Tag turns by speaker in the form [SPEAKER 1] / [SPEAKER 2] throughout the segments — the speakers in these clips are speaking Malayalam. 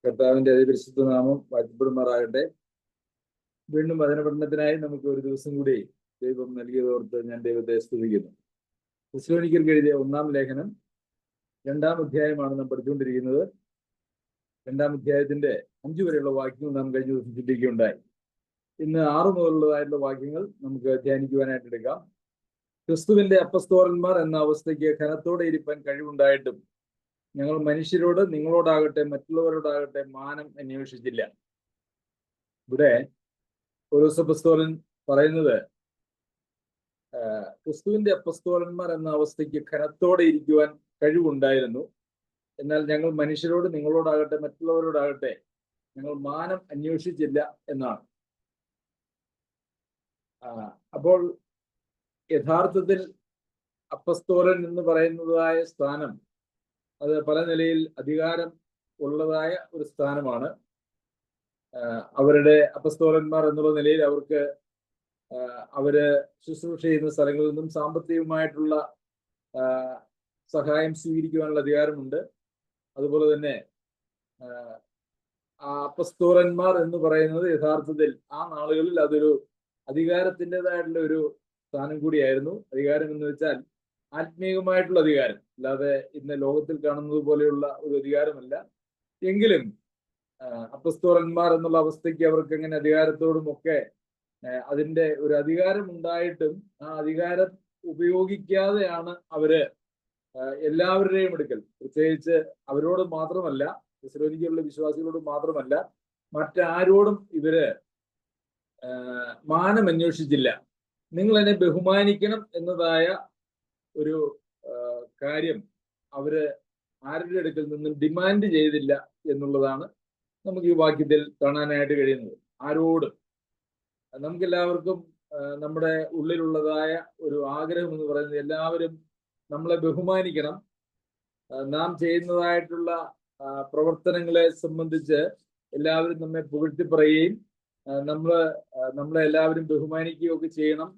[SPEAKER 1] കർത്താവിന്റെ അതിപരിശുദ്ധ നാമം വാഴ്ത്തപ്പെടുമാറാകട്ടെ. വീണ്ടും വചന പഠനത്തിനായി നമുക്ക് ഒരു ദിവസം കൂടി ദൈവം നൽകിയതോർത്ത് ഞാൻ ദൈവത്തെ സ്തുതിക്കുന്നു. തെസ്സലോനിക്കർക്ക് എഴുതിയ 1-ാം ലേഖനം 2-ാം അധ്യായമാണ് നാം പഠിച്ചുകൊണ്ടിരിക്കുന്നത്. 2-ാം അധ്യായത്തിന്റെ 5 വരെയുള്ള വാക്യങ്ങൾ നാം കഴിഞ്ഞ ദിവസം ചിന്തിക്കുകയുണ്ടായി. ഇന്ന് 6 മുതലുള്ളതായിട്ടുള്ള വാക്യങ്ങൾ നമുക്ക് ധ്യാനിക്കുവാനായിട്ട് എടുക്കാം. ക്രിസ്തുവിന്റെ അപ്പസ്തോലന്മാർ എന്ന അവസ്ഥയ്ക്ക് ഘനത്തോടെ ഇരിപ്പാൻ കഴിവുണ്ടായിട്ടും ഞങ്ങൾ മനുഷ്യരോട്, നിങ്ങളോടാകട്ടെ മറ്റുള്ളവരോടാകട്ടെ മാനം അന്വേഷിച്ചില്ല. ഇവിടെ പൗലോസ് അപ്പസ്തോലൻ പറയുന്നത് ക്രിസ്തുവിന്റെ അപ്പസ്തോലന്മാർ എന്ന അവസ്ഥയ്ക്ക് ഘനത്തോടെ ഇരിക്കുവാൻ കഴിവുണ്ടായിരുന്നു, എന്നാൽ ഞങ്ങൾ മനുഷ്യരോട്, നിങ്ങളോടാകട്ടെ മറ്റുള്ളവരോടാകട്ടെ ഞങ്ങൾ മാനം അന്വേഷിച്ചില്ല എന്നാണ്. അപ്പോൾ യഥാർത്ഥത്തിൽ അപ്പസ്തോലൻ എന്ന് പറയുന്നതായ സ്ഥാനം അത് പല നിലയിൽ അധികാരം ഉള്ളതായ ഒരു സ്ഥാനമാണ്. അവരുടെ അപ്പസ്തോലന്മാർ എന്നുള്ള നിലയിൽ അവര് ശുശ്രൂഷ ചെയ്യുന്ന സ്ഥലങ്ങളിൽ നിന്നും സാമ്പത്തികമായിട്ടുള്ള സഹായം സ്വീകരിക്കുവാനുള്ള അധികാരമുണ്ട്. അതുപോലെ തന്നെ ആ അപ്പസ്തോലന്മാർ എന്ന് പറയുന്നത് യഥാർത്ഥത്തിൽ ആ നാളുകളിൽ അതൊരു അധികാരത്തിൻ്റെതായിട്ടുള്ള ഒരു സ്ഥാനം കൂടിയായിരുന്നു. അധികാരം എന്ന് വെച്ചാൽ ആത്മീയമായിട്ടുള്ള അധികാരം, അല്ലാതെ ഇന്ന് ലോകത്തിൽ കാണുന്നത് പോലെയുള്ള ഒരു അധികാരമല്ല. എങ്കിലും അപ്പസ്തോലന്മാർ എന്നുള്ള അവസ്ഥയ്ക്ക് അവർക്ക് എങ്ങനെ അധികാരത്തോടും ഒക്കെ അതിൻ്റെ ഒരു അധികാരം ഉണ്ടായിട്ടും ആ അധികാരം ഉപയോഗിക്കാതെയാണ് അവര് എല്ലാവരുടെയും അടുക്കൽ, പ്രത്യേകിച്ച് അവരോട് മാത്രമല്ല, തെസ്സലോനിക്കയിലുള്ള വിശ്വാസികളോട് മാത്രമല്ല, മറ്റാരോടും ഇവര് മാനം അന്വേഷിച്ചില്ല. നിങ്ങൾ എന്നെ ബഹുമാനിക്കണം എന്നതായ ഒരു കാര്യം അവര് ആരുടെ അടുക്കൽ നിന്നും ഡിമാൻഡ് ചെയ്തില്ല എന്നുള്ളതാണ് നമുക്ക് ഈ വാക്യത്തിൽ കാണാനായിട്ട് കഴിയുന്നത്. ആരോടും, നമുക്കെല്ലാവർക്കും നമ്മുടെ ഉള്ളിലുള്ളതായ ഒരു ആഗ്രഹം എന്ന് പറയുന്നത് എല്ലാവരും നമ്മളെ ബഹുമാനിക്കണം. നാം ചെയ്യുന്നതായിട്ടുള്ള പ്രവർത്തനങ്ങളെ സംബന്ധിച്ച് എല്ലാവരും നമ്മെ പുകഴ്ത്തി പറയുകയും നമ്മളെ എല്ലാവരും ബഹുമാനിക്കുകയും ഒക്കെ ചെയ്യണം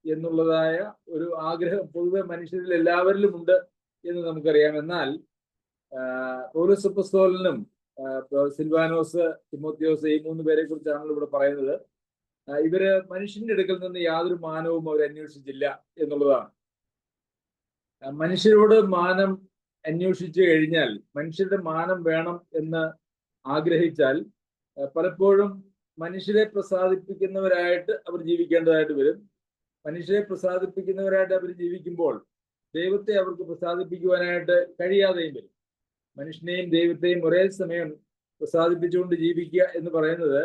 [SPEAKER 1] എന്നുള്ളതായ ഒരു ആഗ്രഹം പൊതുവെ മനുഷ്യരിൽ എല്ലാവരിലും ഉണ്ട് എന്ന് നമുക്കറിയാം. എന്നാൽ പൗലോസ് അപ്പോസ്തലനും സിൽവാനോസ്, തിമോത്തിയോസ്, ഈ 3 പേരെ കുറിച്ചാണല്ലോ ഇവിടെ പറയുന്നത്. ഇവര് മനുഷ്യന്റെ അടുക്കൽ നിന്ന് യാതൊരു മാനവും അവർ അന്വേഷിച്ചില്ല എന്നുള്ളതാണ്. മനുഷ്യരോട് മാനം അന്വേഷിച്ചു കഴിഞ്ഞാൽ, മനുഷ്യരുടെ മാനം വേണം എന്ന് ആഗ്രഹിച്ചാൽ പലപ്പോഴും മനുഷ്യരെ പ്രസാദിപ്പിക്കുന്നവരായിട്ട് അവർ ജീവിക്കേണ്ടതായിട്ട് വരും. മനുഷ്യരെ പ്രസാദിപ്പിക്കുന്നവരായിട്ട് അവർ ജീവിക്കുമ്പോൾ ദൈവത്തെ അവർക്ക് പ്രസാദിപ്പിക്കുവാനായിട്ട് കഴിയാതെയും വരും. മനുഷ്യനെയും ദൈവത്തെയും ഒരേ സമയം പ്രസാദിപ്പിച്ചുകൊണ്ട് ജീവിക്കുക എന്ന് പറയുന്നത്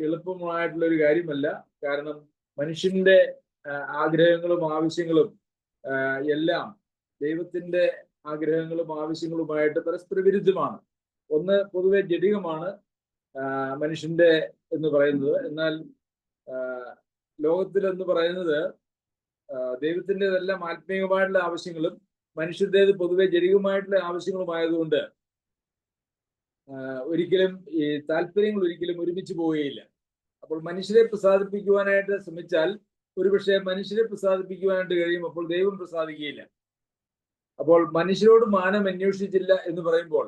[SPEAKER 1] എളുപ്പമായിട്ടുള്ള ഒരു കാര്യമല്ല. കാരണം മനുഷ്യന്റെ ആഗ്രഹങ്ങളും ആവശ്യങ്ങളും എല്ലാം ദൈവത്തിന്റെ ആഗ്രഹങ്ങളും ആവശ്യങ്ങളുമായിട്ട് പരസ്പര വിരുദ്ധമാണ്. ഒന്ന് പൊതുവെ ജഡികമാണ് മനുഷ്യന്റെ എന്ന് പറയുന്നത്. എന്നാൽ ലോകത്തിൽ എന്ന് പറയുന്നത് ദൈവത്തിൻ്റെതെല്ലാം ആത്മീയമായിട്ടുള്ള ആവശ്യങ്ങളും മനുഷ്യരുടേത് പൊതുവെ ജഡികമായിട്ടുള്ള ആവശ്യങ്ങളുമായതുകൊണ്ട് ഒരിക്കലും ഈ താല്പര്യങ്ങൾ ഒരിക്കലും ഒരുമിച്ച് പോവുകയില്ല. അപ്പോൾ മനുഷ്യരെ പ്രസാദിപ്പിക്കുവാനായിട്ട് ശ്രമിച്ചാൽ ഒരുപക്ഷെ മനുഷ്യരെ പ്രസാദിപ്പിക്കുവാനായിട്ട് കഴിയും, അപ്പോൾ ദൈവം പ്രസാദിക്കുകയില്ല. അപ്പോൾ മനുഷ്യരോട് മാനം അന്വേഷിച്ചില്ല എന്ന് പറയുമ്പോൾ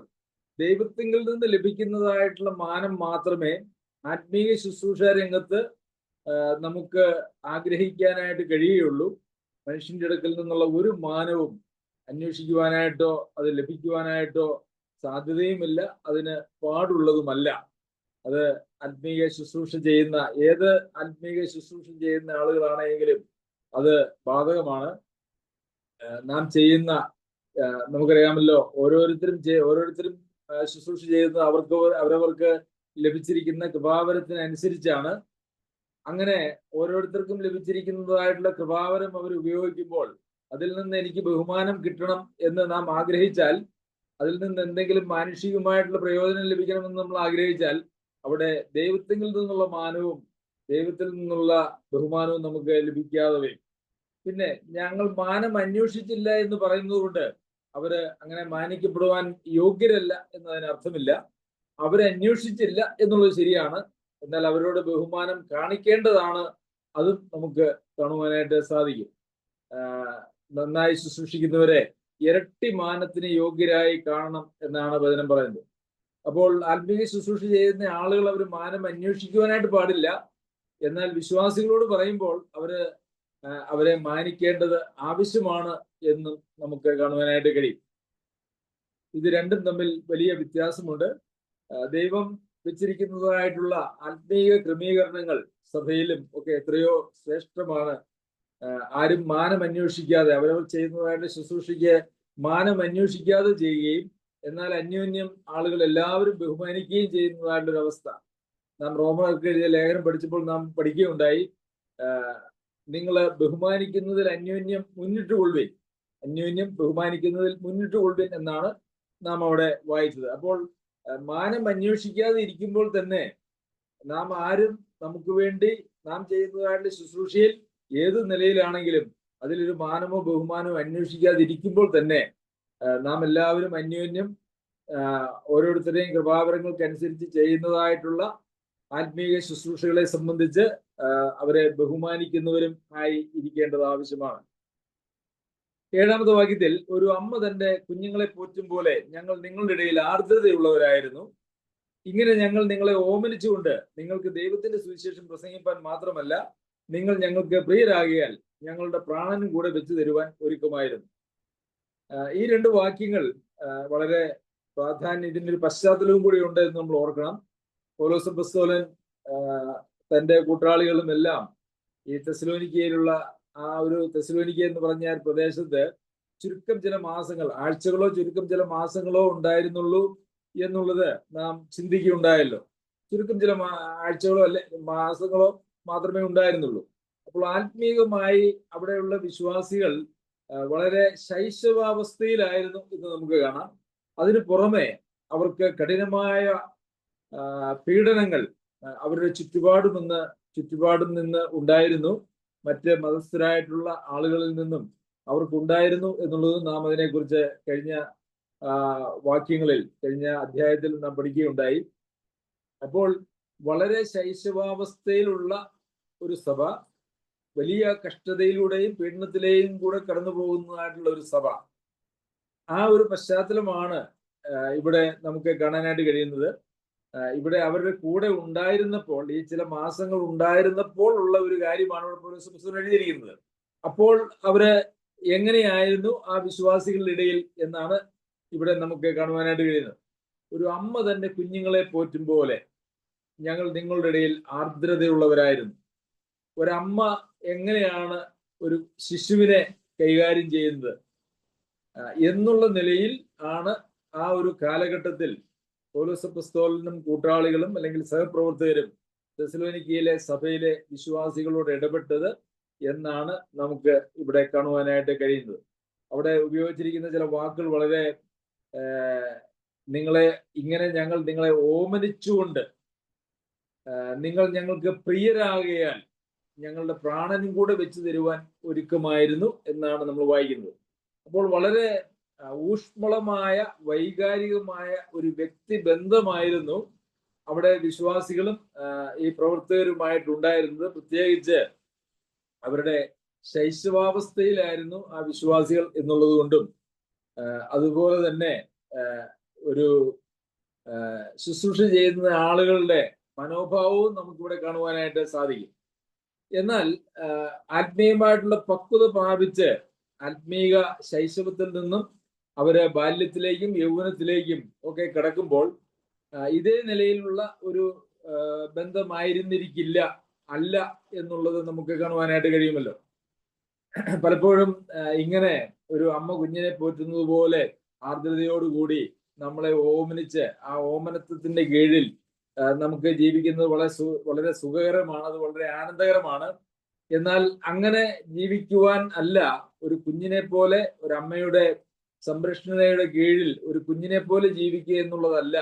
[SPEAKER 1] ദൈവത്തിൽ നിന്ന് ലഭിക്കുന്നതായിട്ടുള്ള മാനം മാത്രമേ ആത്മീയ ശുശ്രൂഷ രംഗത്ത് നമുക്ക് ആഗ്രഹിക്കാനായിട്ട് കഴിയുകയുള്ളൂ. മനുഷ്യന്റെ അടുക്കൽ നിന്നുള്ള ഒരു മാനവും അന്വേഷിക്കുവാനായിട്ടോ അത് ലഭിക്കുവാനായിട്ടോ സാധ്യതയുമില്ല, അതിന് പാടുള്ളതുമല്ല. അത് ആത്മീയ ശുശ്രൂഷ ചെയ്യുന്ന ഏത് ആത്മീയ ശുശ്രൂഷ ചെയ്യുന്ന ആളുകളാണെങ്കിലും അത് ബാധകമാണ്. നാം ചെയ്യുന്ന, നമുക്കറിയാമല്ലോ, ഓരോരുത്തരും ശുശ്രൂഷ ചെയ്യുന്നത് അവരവർക്ക് ലഭിച്ചിരിക്കുന്ന കൃപാവരത്തിനനുസരിച്ചാണ്. അങ്ങനെ ഓരോരുത്തർക്കും ലഭിച്ചിരിക്കുന്നതായിട്ടുള്ള കൃപാവരം അവർ ഉപയോഗിക്കുമ്പോൾ അതിൽ നിന്ന് എനിക്ക് ബഹുമാനം കിട്ടണം എന്ന് നാം ആഗ്രഹിച്ചാൽ, അതിൽ നിന്ന് എന്തെങ്കിലും മാനുഷികമായിട്ടുള്ള പ്രയോജനം ലഭിക്കണമെന്ന് നമ്മൾ ആഗ്രഹിച്ചാൽ അവിടെ ദൈവത്തിൽ നിന്നുള്ള മാനവും ദൈവത്തിൽ നിന്നുള്ള ബഹുമാനവും നമുക്ക് ലഭിക്കാതെ വരും. പിന്നെ ഞങ്ങൾ മാനം അന്വേഷിച്ചില്ല എന്ന് പറയുന്നത് കൊണ്ട് അവര് അങ്ങനെ മാനിക്കപ്പെടുവാൻ യോഗ്യരല്ല എന്നതിന് അർത്ഥമില്ല. അവരന്വേഷിച്ചില്ല എന്നുള്ളത് ശരിയാണ്, എന്നാൽ അവരോട് ബഹുമാനം കാണിക്കേണ്ടതാണ്. അതും നമുക്ക് കാണുവാനായിട്ട് സാധിക്കും. നന്നായി ശുശ്രൂഷിക്കുന്നവരെ ഇരട്ടി മാനത്തിന് യോഗ്യരായി കാണണം എന്നാണ് വചനം പറയുന്നത്. അപ്പോൾ ആത്മീയ ശുശ്രൂഷ ചെയ്യുന്ന ആളുകൾ അവർ മാനം അന്വേഷിക്കുവാനായിട്ട് പാടില്ല. എന്നാൽ വിശ്വാസികളോട് പറയുമ്പോൾ അവരെ മാനിക്കേണ്ടത് ആവശ്യമാണ് എന്നും നമുക്ക് കാണുവാനായിട്ട് കഴിയും. ഇത് രണ്ടും തമ്മിൽ വലിയ വ്യത്യാസമുണ്ട്. ദൈവം വെച്ചിരിക്കുന്നതായിട്ടുള്ള ആത്മീയ ക്രമീകരണങ്ങൾ സഭയിലും ഒക്കെ എത്രയോ ശ്രേഷ്ഠമാണ്. ആരും മാനം അന്വേഷിക്കാതെ അവരവർ ചെയ്യുന്നതായിട്ട് ശുശ്രൂഷയ്ക്ക് മാനം അന്വേഷിക്കാതെ ചെയ്യുകയും എന്നാൽ അന്യോന്യം ആളുകൾ എല്ലാവരും ബഹുമാനിക്കുകയും ചെയ്യുന്നതായിട്ടൊരു അവസ്ഥ നാം റോമർക്ക് എഴുതിയ ലേഖനം പഠിച്ചപ്പോൾ നാം പഠിക്കുകയുണ്ടായി. നിങ്ങൾ ബഹുമാനിക്കുന്നതിൽ അന്യോന്യം മുന്നിട്ട് കൊള്ളുവിൻ, അന്യോന്യം ബഹുമാനിക്കുന്നതിൽ മുന്നിട്ട് കൊള്ളുവിൻ എന്നാണ് നാം അവിടെ വായിച്ചത്. അപ്പോൾ മാനം അന്വേഷിക്കാതെ ഇരിക്കുമ്പോൾ തന്നെ നാം ആരും നമുക്ക് വേണ്ടി നാം ചെയ്യുന്നതായിട്ട് ശുശ്രൂഷയിൽ ഏത് നിലയിലാണെങ്കിലും അതിലൊരു മാനമോ ബഹുമാനമോ അന്വേഷിക്കാതെ ഇരിക്കുമ്പോൾ തന്നെ നാം എല്ലാവരും അന്യോന്യം ഓരോരുത്തരെയും കൃപാവരങ്ങൾക്കനുസരിച്ച് ചെയ്യുന്നതായിട്ടുള്ള ആത്മീയ ശുശ്രൂഷകളെ സംബന്ധിച്ച് അവരെ ബഹുമാനിക്കുന്നവരും ആയി ഇരിക്കേണ്ടത് ആവശ്യമാണ്. 7-ാമത്തെ വാക്യത്തിൽ, ഒരു അമ്മ തന്റെ കുഞ്ഞുങ്ങളെ പോറ്റും പോലെ ഞങ്ങൾ നിങ്ങളുടെ ഇടയിൽ ആർദ്രതയുള്ളവരായിരുന്നു. ഇങ്ങനെ ഞങ്ങൾ നിങ്ങളെ ഓമനിച്ചുകൊണ്ട് നിങ്ങൾക്ക് ദൈവത്തിന്റെ സുവിശേഷം പ്രസംഗിപ്പാൻ മാത്രമല്ല നിങ്ങൾ ഞങ്ങൾക്ക് പ്രിയരാകിയാൽ ഞങ്ങളുടെ പ്രാണനും കൂടെ വെച്ചു തരുവാൻ ഒരുക്കമായിരുന്നു. ഈ രണ്ട് വാക്യങ്ങൾ വളരെ പ്രാധാന്യം, ഇതിൻ്റെ ഒരു പശ്ചാത്തലവും കൂടി ഉണ്ട് എന്ന് നമ്മൾ ഓർക്കണം. പൗലോസ് അപ്പോസ്തലൻ തന്റെ കൂട്ടാളികളും എല്ലാം ഈ തെസ്സലോനിക്കയിലുള്ള ആ ഒരു തെസ്സലോനിക്ക എന്ന് പറഞ്ഞ പ്രദേശത്ത് ചുരുക്കം ചില മാസങ്ങൾ, ആഴ്ചകളോ ചുരുക്കം ചില മാസങ്ങളോ ഉണ്ടായിരുന്നുള്ളൂ എന്നുള്ളത് നാം ചിന്തിക്കുകയുണ്ടായല്ലോ. ചുരുക്കം ചില ആഴ്ചകളോ അല്ലെ മാസങ്ങളോ മാത്രമേ ഉണ്ടായിരുന്നുള്ളൂ. അപ്പോൾ ആത്മീയമായി അവിടെയുള്ള വിശ്വാസികൾ വളരെ ശൈശവാവസ്ഥയിലായിരുന്നു എന്ന് നമുക്ക് കാണാം. അതിനു പുറമെ അവർക്ക് കഠിനമായ പീഡനങ്ങൾ അവരുടെ ചുറ്റുപാടും നിന്ന് ഉണ്ടായിരുന്നു. മറ്റ് മതസ്ഥരായിട്ടുള്ള ആളുകളിൽ നിന്നും അവർക്കുണ്ടായിരുന്നു എന്നുള്ളത് നാം അതിനെക്കുറിച്ച് കഴിഞ്ഞ വാക്യങ്ങളിൽ, കഴിഞ്ഞ അധ്യായത്തിൽ നാം പഠിക്കുകയുണ്ടായി. അപ്പോൾ വളരെ ശൈശവാവസ്ഥയിലുള്ള ഒരു സഭ, വലിയ കഷ്ടതയിലൂടെയും പീഡനത്തിലെയും കൂടെ കടന്നു പോകുന്നതായിട്ടുള്ള ഒരു സഭ, ആ ഒരു പശ്ചാത്തലമാണ് ഇവിടെ നമുക്ക് കാണാനായിട്ട് കഴിയുന്നത്. ഇവിടെ അവരുടെ കൂടെ ഉണ്ടായിരുന്നപ്പോൾ, ഈ ചില മാസങ്ങൾ ഉണ്ടായിരുന്നപ്പോൾ ഉള്ള ഒരു കാര്യമാണ് ഇവിടെ പൗലോസ് പുസ്തകം എഴുതിയിരിക്കുന്നത്. അപ്പോൾ അവര് എങ്ങനെയായിരുന്നു ആ വിശ്വാസികളുടെ ഇടയിൽ എന്നാണ് ഇവിടെ നമുക്ക് കാണുവാനായിട്ട് കഴിയുന്നത്. ഒരു അമ്മ തന്റെ കുഞ്ഞുങ്ങളെ പോറ്റും പോലെ ഞങ്ങൾ നിങ്ങളുടെ ഇടയിൽ ആർദ്രതയുള്ളവരായിരുന്നു. ഒരമ്മ എങ്ങനെയാണ് ഒരു ശിശുവിനെ കൈകാര്യം ചെയ്യുന്നത് എന്നുള്ള നിലയിൽ ആണ് ആ ഒരു കാലഘട്ടത്തിൽ പൗലോസ് അപ്പോസ്തലനും കൂട്ടാളികളും അല്ലെങ്കിൽ സഹപ്രവർത്തകരും തെസ്സലോനിക്കയിലെ സഭയിലെ വിശ്വാസികളോട് ഇടപെട്ടത് എന്നാണ് നമുക്ക് ഇവിടെ കാണുവാനായിട്ട് കഴിയുന്നത്. അവിടെ ഉപയോഗിച്ചിരിക്കുന്ന ചില വാക്കുകൾ വളരെ ഞങ്ങൾ നിങ്ങളെ ഓമനിച്ചുകൊണ്ട് നിങ്ങൾ ഞങ്ങൾക്ക് പ്രിയരാകയാൽ ഞങ്ങളുടെ പ്രാണനും കൂടെ വെച്ചു തരുവാൻ ഒരുക്കമായിരുന്നു എന്നാണ് നമ്മൾ വായിക്കുന്നത്. അപ്പോൾ വളരെ ഊഷ്മളമായ വൈകാരികമായ ഒരു വ്യക്തിബന്ധമായിരുന്നു അവിടെ വിശ്വാസികളും ഈ പ്രവർത്തകരുമായിട്ടുണ്ടായിരുന്നത്. പ്രത്യേകിച്ച് അവരുടെ ശൈശവാവസ്ഥയിലായിരുന്നു ആ വിശ്വാസികൾ എന്നുള്ളത് കൊണ്ടും അതുപോലെ തന്നെ ഒരു ശുശ്രൂഷ ചെയ്യുന്ന ആളുകളുടെ മനോഭാവവും നമുക്കിവിടെ കാണുവാനായിട്ട് സാധിക്കും. എന്നാൽ ആത്മീയമായിട്ടുള്ള പക്വത പ്രാപിച്ച് ആത്മീയ ശൈശവത്തിൽ നിന്നും അവര് ബാല്യത്തിലേക്കും യൗവനത്തിലേക്കും ഒക്കെ കടക്കുമ്പോൾ ഇതേ നിലയിലുള്ള ഒരു ബന്ധമായിരുന്നിരിക്കില്ല എന്നുള്ളത് നമുക്ക് കാണുവാനായിട്ട് കഴിയുമല്ലോ. പലപ്പോഴും ഇങ്ങനെ ഒരു അമ്മ കുഞ്ഞിനെ പോറ്റുന്നത് പോലെ ആർദ്രതയോടുകൂടി നമ്മളെ ഓമനിച്ച് ആ ഓമനത്വത്തിന്റെ കീഴിൽ നമുക്ക് ജീവിക്കുന്നത് വളരെ സുഖകരമാണ്, അത് വളരെ ആനന്ദകരമാണ്. എന്നാൽ അങ്ങനെ ജീവിക്കുവാൻ അല്ല, ഒരു കുഞ്ഞിനെ പോലെ, ഒരു അമ്മയുടെ സംരക്ഷണയുടെ കീഴിൽ ഒരു കുഞ്ഞിനെ പോലെ ജീവിക്കുക എന്നുള്ളതല്ല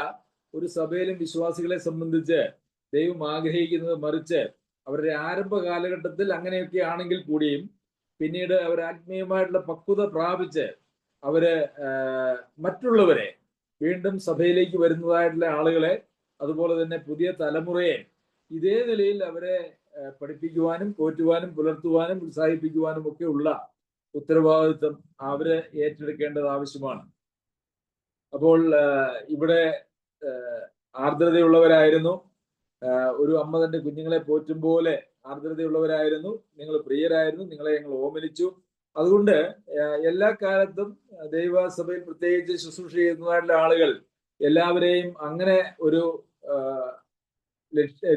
[SPEAKER 1] ഒരു സഭയിലും വിശ്വാസികളെ സംബന്ധിച്ച് ദൈവം ആഗ്രഹിക്കുന്നത്. മറിച്ച് അവരുടെ ആരംഭ കാലഘട്ടത്തിൽ അങ്ങനെയൊക്കെ ആണെങ്കിൽ കൂടിയും പിന്നീട് അവർ ആത്മീയമായിട്ടുള്ള പക്വത പ്രാപിച്ച് അവര് മറ്റുള്ളവരെ, വീണ്ടും സഭയിലേക്ക് വരുന്നതായിട്ടുള്ള ആളുകളെ, അതുപോലെ തന്നെ പുതിയ തലമുറയെ ഇതേ നിലയിൽ അവരെ പഠിപ്പിക്കുവാനും പോറ്റുവാനും പുലർത്തുവാനും ഉത്സാഹിപ്പിക്കുവാനും ഒക്കെ ഉള്ള ഉത്തരവാദിത്വം അവര് ഏറ്റെടുക്കേണ്ടത് ആവശ്യമാണ്. അപ്പോൾ ഇവിടെ ആർദ്രതയുള്ളവരായിരുന്നു. ഒരു അമ്മ തന്റെ കുഞ്ഞുങ്ങളെ പോറ്റും പോലെ ആർദ്രതയുള്ളവരായിരുന്നു. നിങ്ങൾ പ്രിയരായിരുന്നു, നിങ്ങളെ ഞങ്ങൾ ഓമനിച്ചു. അതുകൊണ്ട് എല്ലാ കാലത്തും ദൈവസഭയിൽ പ്രത്യേകിച്ച് ശുശ്രൂഷ ചെയ്യുന്നതായിട്ടുള്ള ആളുകൾ എല്ലാവരെയും അങ്ങനെ ഒരു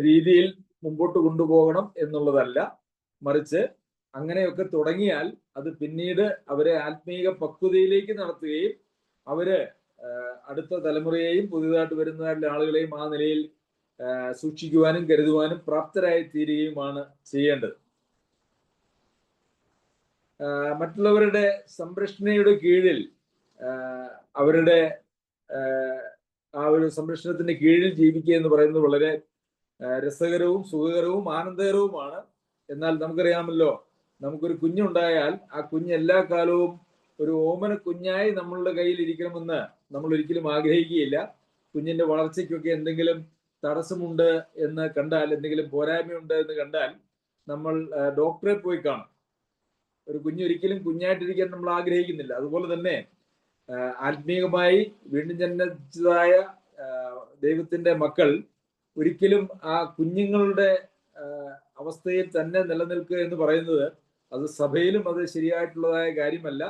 [SPEAKER 1] രീതിയിൽ മുമ്പോട്ട് കൊണ്ടുപോകണം എന്നുള്ളതല്ല, മറിച്ച് അങ്ങനെയൊക്കെ തുടങ്ങിയാൽ അത് പിന്നീട് അവരെ ആത്മീയ പക്വതയിലേക്ക് നടത്തുകയും അവര് അടുത്ത തലമുറയെയും പുതിയതായിട്ട് വരുന്നതായിട്ടുള്ള ആളുകളെയും ആ നിലയിൽ സൂക്ഷിക്കുവാനും കരുതുവാനും പ്രാപ്തരായി തീരുകയുമാണ് ചെയ്യേണ്ടത്. മറ്റുള്ളവരുടെ സംരക്ഷണയുടെ കീഴിൽ അവരുടെ ആ ഒരു സംരക്ഷണത്തിന്റെ കീഴിൽ ജീവിക്കുക എന്ന് പറയുന്നത് വളരെ രസകരവും സുഖകരവും ആനന്ദകരവുമാണ്. എന്നാൽ നമുക്കറിയാമല്ലോ, നമുക്കൊരു കുഞ്ഞുണ്ടായാൽ ആ കുഞ്ഞ് എല്ലാ കാലവും ഒരു ഓമന കുഞ്ഞായി നമ്മളുടെ കയ്യിൽ ഇരിക്കണമെന്ന് നമ്മൾ ഒരിക്കലും ആഗ്രഹിക്കുകയില്ല. കുഞ്ഞിന്റെ വളർച്ചയ്ക്കൊക്കെ എന്തെങ്കിലും തടസ്സമുണ്ട് എന്ന് കണ്ടാൽ, എന്തെങ്കിലും പോരായ്മയുണ്ട് എന്ന് കണ്ടാൽ നമ്മൾ ഡോക്ടറെ പോയി കാണും. ഒരു കുഞ്ഞൊരിക്കലും കുഞ്ഞായിട്ടിരിക്കാൻ നമ്മൾ ആഗ്രഹിക്കുന്നില്ല. അതുപോലെ തന്നെ ആത്മീയമായി വീണ്ടും ജനിച്ചതായ ദൈവത്തിന്റെ മക്കൾ ഒരിക്കലും ആ കുഞ്ഞുങ്ങളുടെ അവസ്ഥയിൽ തന്നെ നിലനിൽക്കുക എന്ന് പറയുന്നത് അത് സഭയിലും അത് ശരിയായിട്ടുള്ളതായ കാര്യമല്ല,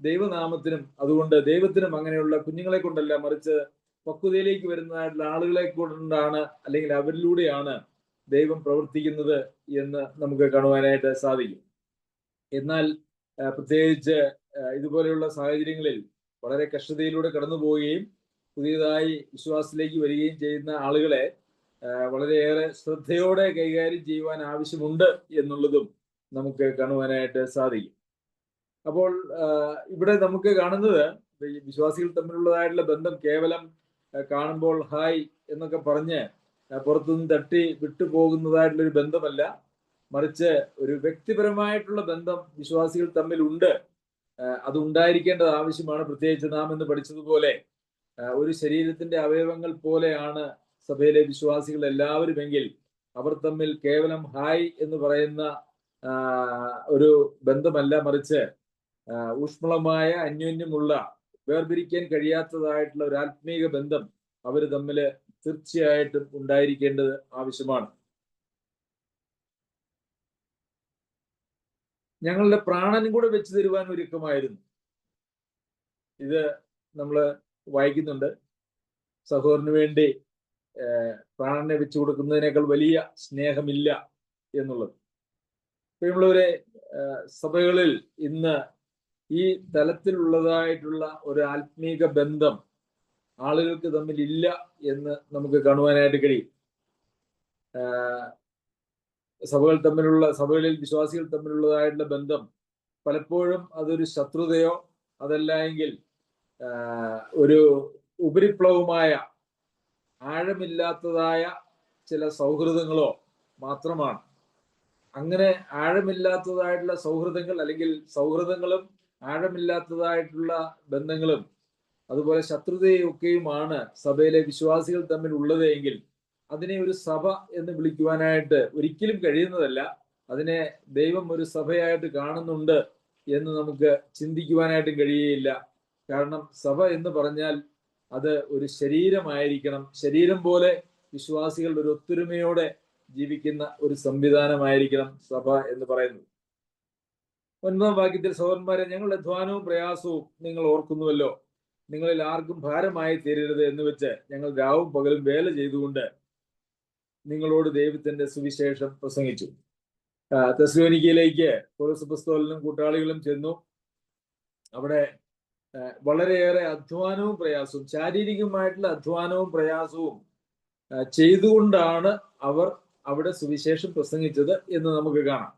[SPEAKER 1] ദൈവനാമത്തിനും. അതുകൊണ്ട് ദൈവത്തിനും അങ്ങനെയുള്ള കുഞ്ഞുങ്ങളെ കൊണ്ടല്ല, മറിച്ച് പക്വതയിലേക്ക് വരുന്നതായിട്ടുള്ള ആളുകളെ കൊണ്ടാണ്, അല്ലെങ്കിൽ അവരിലൂടെയാണ് ദൈവം പ്രവർത്തിക്കുന്നത് എന്ന് നമുക്ക് കാണുവാനായിട്ട് സാധിക്കും. എന്നാൽ പ്രത്യേകിച്ച് ഇതുപോലെയുള്ള സാഹചര്യങ്ങളിൽ വളരെ കഷ്ടതയിലൂടെ കടന്നു പോവുകയും പുതിയതായി വിശ്വാസത്തിലേക്ക് വരികയും ചെയ്യുന്ന ആളുകളെ വളരെയേറെ ശ്രദ്ധയോടെ കൈകാര്യം ചെയ്യുവാൻ ആവശ്യമുണ്ട് എന്നുള്ളതും നമുക്ക് കാണുവാനായിട്ട് സാധിക്കും. അപ്പോൾ ഇവിടെ നമുക്ക് കാണുന്നത് വിശ്വാസികൾ തമ്മിലുള്ളതായിട്ടുള്ള ബന്ധം കേവലം കാണുമ്പോൾ ഹായ് എന്നൊക്കെ പറഞ്ഞ് പുറത്തുനിന്ന് തട്ടി വിട്ടുപോകുന്നതായിട്ടുള്ള ഒരു ബന്ധമല്ല, മറിച്ച് ഒരു വ്യക്തിപരമായിട്ടുള്ള ബന്ധം വിശ്വാസികൾ തമ്മിലുണ്ട്. അത് ഉണ്ടായിരിക്കേണ്ടത് ആവശ്യമാണ്. പ്രത്യേകിച്ച് നാം ഇന്ന് പഠിച്ചതുപോലെ ഒരു ശരീരത്തിന്റെ അവയവങ്ങൾ പോലെയാണ് സഭയിലെ വിശ്വാസികൾ എല്ലാവരുമെങ്കിൽ അവർ തമ്മിൽ കേവലം ഹായ് എന്ന് പറയുന്ന ഒരു ബന്ധമല്ല, മറിച്ച് ഊഷ്മളമായ അന്യോന്യമുള്ള വേർപിരിക്കാൻ കഴിയാത്തതായിട്ടുള്ള ഒരു ആത്മീക ബന്ധം അവർ തമ്മിൽ തീർച്ചയായിട്ടും ഉണ്ടായിരിക്കേണ്ടത് ആവശ്യമാണ്. ഞങ്ങളുടെ പ്രാണനും കൂടെ വെച്ച് തരുവാൻ ഒരുക്കമായിരുന്നു. ഇത് നമ്മൾ വായിക്കുന്നുണ്ട്. സഹോദരന് വേണ്ടി പ്രാണനെ വെച്ചു കൊടുക്കുന്നതിനേക്കാൾ വലിയ സ്നേഹമില്ല എന്നുള്ളത്. പ്രിയമുള്ളവരെ, സഭകളിൽ ഇന്ന് ഈ തലത്തിലുള്ളതായിട്ടുള്ള ഒരു ആത്മീക ബന്ധം ആളുകൾക്ക് തമ്മിൽ ഇല്ല എന്ന് നമുക്ക് കാണുവാനായിട്ട് കഴിയും. സഭകളിൽ വിശ്വാസികൾ തമ്മിലുള്ളതായിട്ടുള്ള ബന്ധം പലപ്പോഴും അതൊരു ശത്രുതയോ അതല്ല എങ്കിൽ ഒരു ഉപരിപ്ലവമായ ആഴമില്ലാത്തതായ ചില സൗഹൃദങ്ങളോ മാത്രമാണ്. അങ്ങനെ ആഴമില്ലാത്തതായിട്ടുള്ള സൗഹൃദങ്ങൾ, അല്ലെങ്കിൽ സൗഹൃദങ്ങളും ആഴമില്ലാത്തതായിട്ടുള്ള ബന്ധങ്ങളും അതുപോലെ ശത്രുതയൊക്കെയുമാണ് സഭയിലെ വിശ്വാസികൾ തമ്മിൽ ഉള്ളത് എങ്കിൽ അതിനെ ഒരു സഭ എന്ന് വിളിക്കുവാനായിട്ട് ഒരിക്കലും കഴിയുന്നതല്ല. അതിനെ ദൈവം ഒരു സഭയായിട്ട് കാണുന്നുണ്ട് എന്ന് നമുക്ക് ചിന്തിക്കുവാനായിട്ടും കഴിയുകയില്ല. കാരണം സഭ എന്ന് പറഞ്ഞാൽ അത് ഒരു ശരീരമായിരിക്കണം. ശരീരം പോലെ വിശ്വാസികൾ ഒരു ഒത്തൊരുമയോടെ ജീവിക്കുന്ന ഒരു സംവിധാനമായിരിക്കണം സഭ എന്ന് പറയുന്നത്. 9-ാം വാക്യത്തിൽ, സഹോദരന്മാരെ, ഞങ്ങളുടെ അധ്വാനവും പ്രയാസവും നിങ്ങൾ ഓർക്കുന്നുവല്ലോ. നിങ്ങളിൽ ആർക്കും ഭാരമായി തീരരുത് എന്ന് വെച്ച് ഞങ്ങൾ രാവും പകലും വേല ചെയ്തുകൊണ്ട് നിങ്ങളോട് ദൈവത്തിന്റെ സുവിശേഷം പ്രസംഗിച്ചു. തെസ്സലോനിക്കയിലേക്ക് പൗലോസ് അപ്പോസ്തലനും കൂട്ടാളികളും ചെന്നു. അവിടെ വളരെയേറെ അധ്വാനവും പ്രയാസവും, ശാരീരികമായിട്ടുള്ള അധ്വാനവും പ്രയാസവും ചെയ്തുകൊണ്ടാണ് അവർ അവിടെ സുവിശേഷം പ്രസംഗിച്ചത് എന്ന് നമുക്ക് കാണാം.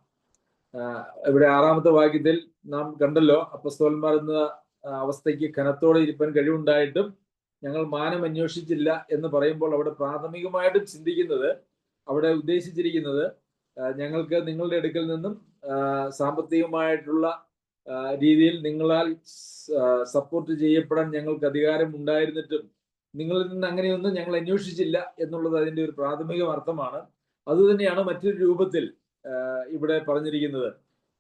[SPEAKER 1] ഇവിടെ 6-ാമത്തെ വാക്യത്തിൽ നാം കണ്ടല്ലോ, അപ്പോസ്തലന്മാർ എന്ന അവസ്ഥയ്ക്ക് ഘനത്തോടെ ഇരിപ്പാൻ കഴിവുണ്ടായിട്ടും ഞങ്ങൾ മാനം അന്വേഷിച്ചില്ല എന്ന് പറയുമ്പോൾ അവിടെ പ്രാഥമികമായിട്ടും ചിന്തിക്കുന്നത്, അവിടെ ഉദ്ദേശിച്ചിരിക്കുന്നത് ഞങ്ങൾക്ക് നിങ്ങളുടെ അടുക്കൽ നിന്നും സാമ്പത്തികമായിട്ടുള്ള രീതിയിൽ നിങ്ങളാൽ സപ്പോർട്ട് ചെയ്യപ്പെടാൻ ഞങ്ങൾക്ക് അധികാരം ഉണ്ടായിരുന്നിട്ടും നിങ്ങളിൽ നിന്ന് അങ്ങനെയൊന്നും ഞങ്ങൾ അന്വേഷിച്ചില്ല എന്നുള്ളത് അതിന്റെ ഒരു പ്രാഥമിക അർത്ഥമാണ്. അതുതന്നെയാണ് മറ്റൊരു രൂപത്തിൽ ഇവിടെ പറഞ്ഞിരിക്കുന്നത്.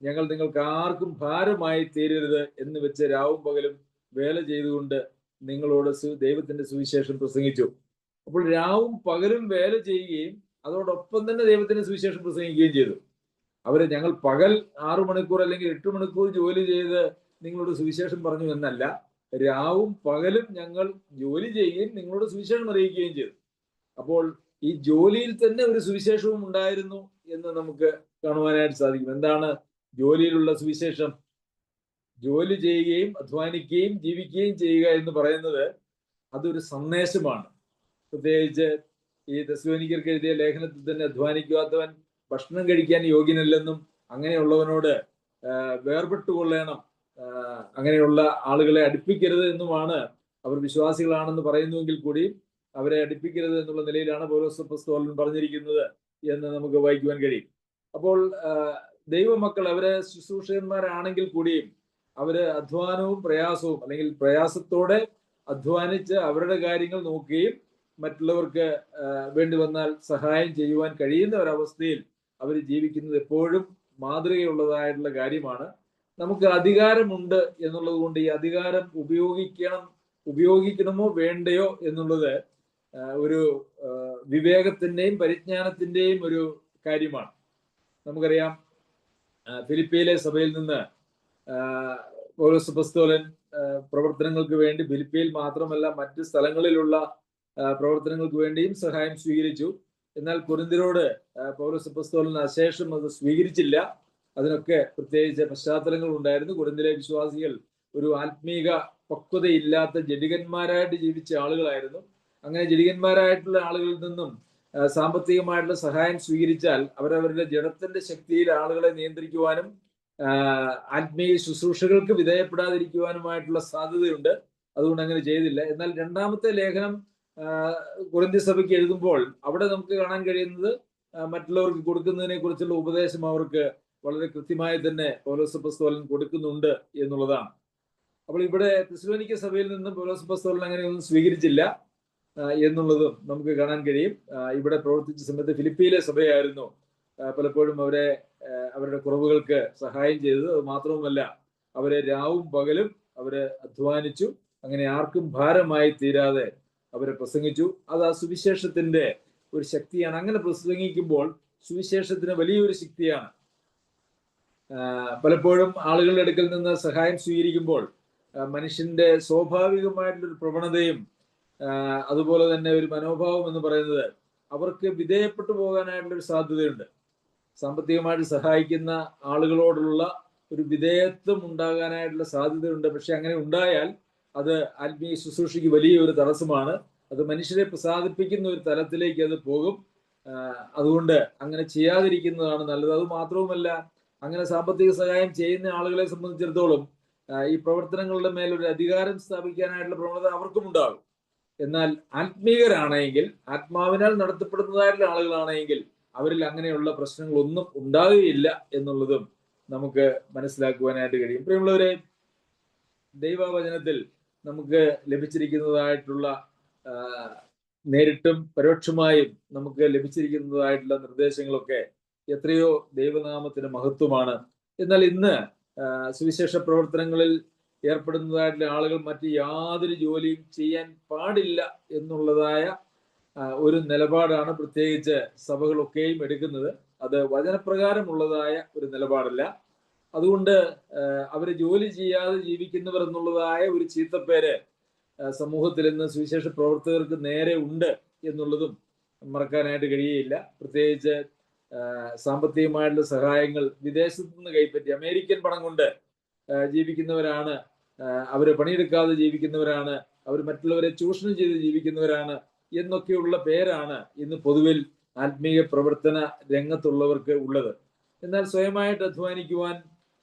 [SPEAKER 1] ഞങ്ങൾ നിങ്ങൾക്ക് ആർക്കും ഭാരമായി തീരരുത് എന്ന് വെച്ച് രാവും പകലും വേല ചെയ്തുകൊണ്ട് നിങ്ങളോട് ദൈവത്തിന്റെ സുവിശേഷം പ്രസംഗിച്ചു. അപ്പോൾ രാവും പകലും വേല ചെയ്യുകയും അതോടൊപ്പം തന്നെ ദൈവത്തിന്റെ സുവിശേഷം പ്രസംഗിക്കുകയും ചെയ്തു. ഞങ്ങൾ പകൽ 6 മണിക്കൂർ അല്ലെങ്കിൽ 8 മണിക്കൂർ ജോലി ചെയ്ത് നിങ്ങളോട് സുവിശേഷം പറഞ്ഞു എന്നല്ല, രാവും പകലും ഞങ്ങൾ ജോലി ചെയ്യുകയും നിങ്ങളോട് സുവിശേഷം അറിയിക്കുകയും ചെയ്തു. അപ്പോൾ ഈ ജോലിയിൽ തന്നെ ഒരു സുവിശേഷവും ഉണ്ടായിരുന്നു എന്ന് നമുക്ക് കാണുവാനായിട്ട് സാധിക്കും. എന്താണ് ജോലിയിലുള്ള സുവിശേഷം? ജോലി ചെയ്യുകയും അധ്വാനിക്കുകയും ജീവിക്കുകയും ചെയ്യുക എന്ന് പറയുന്നത് അതൊരു സന്ദേശമാണ്. പ്രത്യേകിച്ച് ഈ തെസ്സലോനിക്കർക്ക് എഴുതിയ ലേഖനത്തിൽ തന്നെ അധ്വാനിക്കാത്തവൻ ഭക്ഷണം കഴിക്കാൻ യോഗ്യനല്ലെന്നും അങ്ങനെയുള്ളവനോട് വേർപെട്ടുകൊള്ളണം, അങ്ങനെയുള്ള ആളുകളെ അടുപ്പിക്കരുത് എന്നുമാണ്, അവർ വിശ്വാസികളാണെന്ന് പറയുന്നുവെങ്കിൽ കൂടിയും അവരെ അടുപ്പിക്കരുത് എന്നുള്ള നിലയിലാണ് പൗലോസ് അപ്പോസ്തലൻ പറഞ്ഞിരിക്കുന്നത് എന്ന് നമുക്ക് വായിക്കുവാൻ കഴിയും. അപ്പോൾ ദൈവമക്കൾ അവരെ ശുശ്രൂഷകന്മാരാണെങ്കിൽ കൂടിയും അവര് അധ്വാനവും പ്രയാസവും അല്ലെങ്കിൽ പ്രയാസത്തോടെ അധ്വാനിച്ച് അവരുടെ കാര്യങ്ങൾ നോക്കുകയും മറ്റുള്ളവർക്ക് വേണ്ടി വന്നാൽ സഹായം ചെയ്യുവാൻ കഴിയുന്ന ഒരവസ്ഥയിൽ അവർ ജീവിക്കുന്നത് എപ്പോഴും മാതൃകയുള്ളതായിട്ടുള്ള കാര്യമാണ്. നമുക്ക് അധികാരമുണ്ട് എന്നുള്ളത് കൊണ്ട് ഈ അധികാരം ഉപയോഗിക്കണമോ വേണ്ടയോ എന്നുള്ളത് ഒരു വിവേകത്തിന്റെയും പരിജ്ഞാനത്തിന്റെയും ഒരു കാര്യമാണ്. നമുക്കറിയാം, ഫിലിപ്പിയിലെ സഭയിൽ നിന്ന് പൗലോസ് അപ്പോസ്തലൻ പ്രവർത്തനങ്ങൾക്ക് വേണ്ടി ഫിലിപ്പിയിൽ മാത്രമല്ല മറ്റ് സ്ഥലങ്ങളിലുള്ള പ്രവർത്തനങ്ങൾക്ക് വേണ്ടിയും സഹായം സ്വീകരിച്ചു. എന്നാൽ കൊരിന്ത്യരോട് പൗലോസ് അപ്പോസ്തലൻ അശേഷം അത് സ്വീകരിച്ചില്ല. അതിനൊക്കെ പ്രത്യേകിച്ച് പശ്ചാത്തലങ്ങൾ ഉണ്ടായിരുന്നു. കൊരിന്ത്യയിലെ വിശ്വാസികൾ ഒരു ആത്മീക പക്വതയില്ലാത്ത ജഡികന്മാരായിട്ട് ജീവിച്ച ആളുകളായിരുന്നു. അങ്ങനെ ജഡികന്മാരായിട്ടുള്ള ആളുകളിൽ നിന്നും സാമ്പത്തികമായിട്ടുള്ള സഹായം സ്വീകരിച്ചാൽ അവരവരുടെ ജഡത്തിന്റെ ശക്തിയിൽ ആളുകളെ നിയന്ത്രിക്കുവാനും ആത്മീയ ശുശ്രൂഷകൾക്ക് വിധേയപ്പെടാതിരിക്കുവാനുമായിട്ടുള്ള സാധ്യതയുണ്ട്. അതുകൊണ്ട് അങ്ങനെ ചെയ്തില്ല. എന്നാൽ രണ്ടാമത്തെ ലേഖനം കൊരിന്ത്യ സഭയ്ക്ക് എഴുതുമ്പോൾ അവിടെ നമുക്ക് കാണാൻ കഴിയുന്നത് മറ്റുള്ളവർക്ക് കൊടുക്കുന്നതിനെ കുറിച്ചുള്ള ഉപദേശം അവർക്ക് വളരെ കൃത്യമായി തന്നെ പൗലോസ് അപ്പോസ്തലൻ കൊടുക്കുന്നുണ്ട് എന്നുള്ളതാണ്. അപ്പോൾ ഇവിടെ തെസ്സലോനിക്ക സഭയിൽ നിന്നും പൗലോസ് അപ്പോസ്തലൻ അങ്ങനെ ഒന്നും സ്വീകരിച്ചില്ല എന്നുള്ളതും നമുക്ക് കാണാൻ കഴിയും. ഇവിടെ പ്രവർത്തിച്ച സമയത്ത് ഫിലിപ്പിയിലെ സഭയായിരുന്നു പലപ്പോഴും അവരുടെ കുറവുകൾക്ക് സഹായം ചെയ്തത്. അത് മാത്രവുമല്ല, അവരെ രാവും പകലും അവര് അധ്വാനിച്ചു. അങ്ങനെ ആർക്കും ഭാരമായി തീരാതെ അവരെ പ്രസംഗിച്ചു. അത് ആ സുവിശേഷത്തിന്റെ ഒരു ശക്തിയാണ്. അങ്ങനെ പ്രസംഗിക്കുമ്പോൾ സുവിശേഷത്തിന് വലിയൊരു ശക്തിയാണ്. പലപ്പോഴും ആളുകളുടെ അടുക്കൽ നിന്ന് സഹായം സ്വീകരിക്കുമ്പോൾ മനുഷ്യന്റെ സ്വാഭാവികമായിട്ടുള്ളൊരു പ്രവണതയും അതുപോലെ തന്നെ ഒരു മനോഭാവം എന്ന് പറയുന്നത് അവർക്ക് വിധേയപ്പെട്ടു പോകാനായിട്ടുള്ളൊരു സാധ്യതയുണ്ട്. സാമ്പത്തികമായിട്ട് സഹായിക്കുന്ന ആളുകളോടുള്ള ഒരു വിധേയത്വം ഉണ്ടാകാനായിട്ടുള്ള സാധ്യതയുണ്ട്. പക്ഷെ അങ്ങനെ ഉണ്ടായാൽ അത് ആത്മീയ ശുശ്രൂഷയ്ക്ക് വലിയൊരു തടസ്സമാണ്. അത് മനുഷ്യരെ പ്രസാദിപ്പിക്കുന്ന ഒരു തലത്തിലേക്ക് അത് പോകും. അതുകൊണ്ട് അങ്ങനെ ചെയ്യാതിരിക്കുന്നതാണ് നല്ലത്. അത് മാത്രവുമല്ല, അങ്ങനെ സാമ്പത്തിക സഹായം ചെയ്യുന്ന ആളുകളെ സംബന്ധിച്ചിടത്തോളം ഈ പ്രവർത്തനങ്ങളുടെ മേലൊരു അധികാരം സ്ഥാപിക്കാനായിട്ടുള്ള പ്രവണത അവർക്കും ഉണ്ടാകും. എന്നാൽ ആത്മീയരാണെങ്കിൽ, ആത്മാവിനാൽ നടത്തപ്പെടുന്നതായിട്ടുള്ള ആളുകളാണെങ്കിൽ അവരിൽ അങ്ങനെയുള്ള പ്രശ്നങ്ങളൊന്നും ഉണ്ടാകുകയില്ല എന്നുള്ളതും നമുക്ക് മനസ്സിലാക്കുവാനായിട്ട് കഴിയും. പ്രിയമുള്ളവരെ, ദൈവവചനത്തിൽ നമുക്ക് ലഭിച്ചിരിക്കുന്നതായിട്ടുള്ള നേരിട്ടും പരോക്ഷമായും നമുക്ക് ലഭിച്ചിരിക്കുന്നതായിട്ടുള്ള നിർദ്ദേശങ്ങളൊക്കെ എത്രയോ ദൈവനാമത്തിന് മഹത്വമാണ്. എന്നാൽ ഇന്ന് സുവിശേഷ പ്രവർത്തനങ്ങളിൽ ഏർപ്പെടുന്നതായിട്ടുള്ള ആളുകൾ മറ്റ് യാതൊരു ജോലിയും ചെയ്യാൻ പാടില്ല എന്നുള്ളതായ ഒരു നിലപാടാണ് പ്രത്യേകിച്ച് സഭകളൊക്കെയും എടുക്കുന്നത്. അത് വചനപ്രകാരമുള്ളതായ ഒരു നിലപാടല്ല. അതുകൊണ്ട് അവര് ജോലി ചെയ്യാതെ ജീവിക്കുന്നവർ എന്നുള്ളതായ ഒരു ചീത്തപ്പേര് സമൂഹത്തിൽ ഇന്ന് സുവിശേഷ പ്രവർത്തകർക്ക് നേരെ ഉണ്ട് എന്നുള്ളതും മറക്കാനായിട്ട് കഴിയുകയില്ല. പ്രത്യേകിച്ച് സാമ്പത്തികമായിട്ടുള്ള സഹായങ്ങൾ വിദേശത്തു നിന്ന് കൈപ്പറ്റി അമേരിക്കൻ പണം കൊണ്ട് ജീവിക്കുന്നവരാണ്, അവര് പണിയെടുക്കാതെ ജീവിക്കുന്നവരാണ്, അവർ മറ്റുള്ളവരെ ചൂഷണം ചെയ്ത് ജീവിക്കുന്നവരാണ് എന്നൊക്കെയുള്ള പേരാണ് ഇന്ന് പൊതുവിൽ ആത്മീയ പ്രവർത്തന രംഗത്തുള്ളവർക്ക് ഉള്ളത്. എന്നാൽ സ്വയമായിട്ട് അധ്വാനിക്കുവാൻ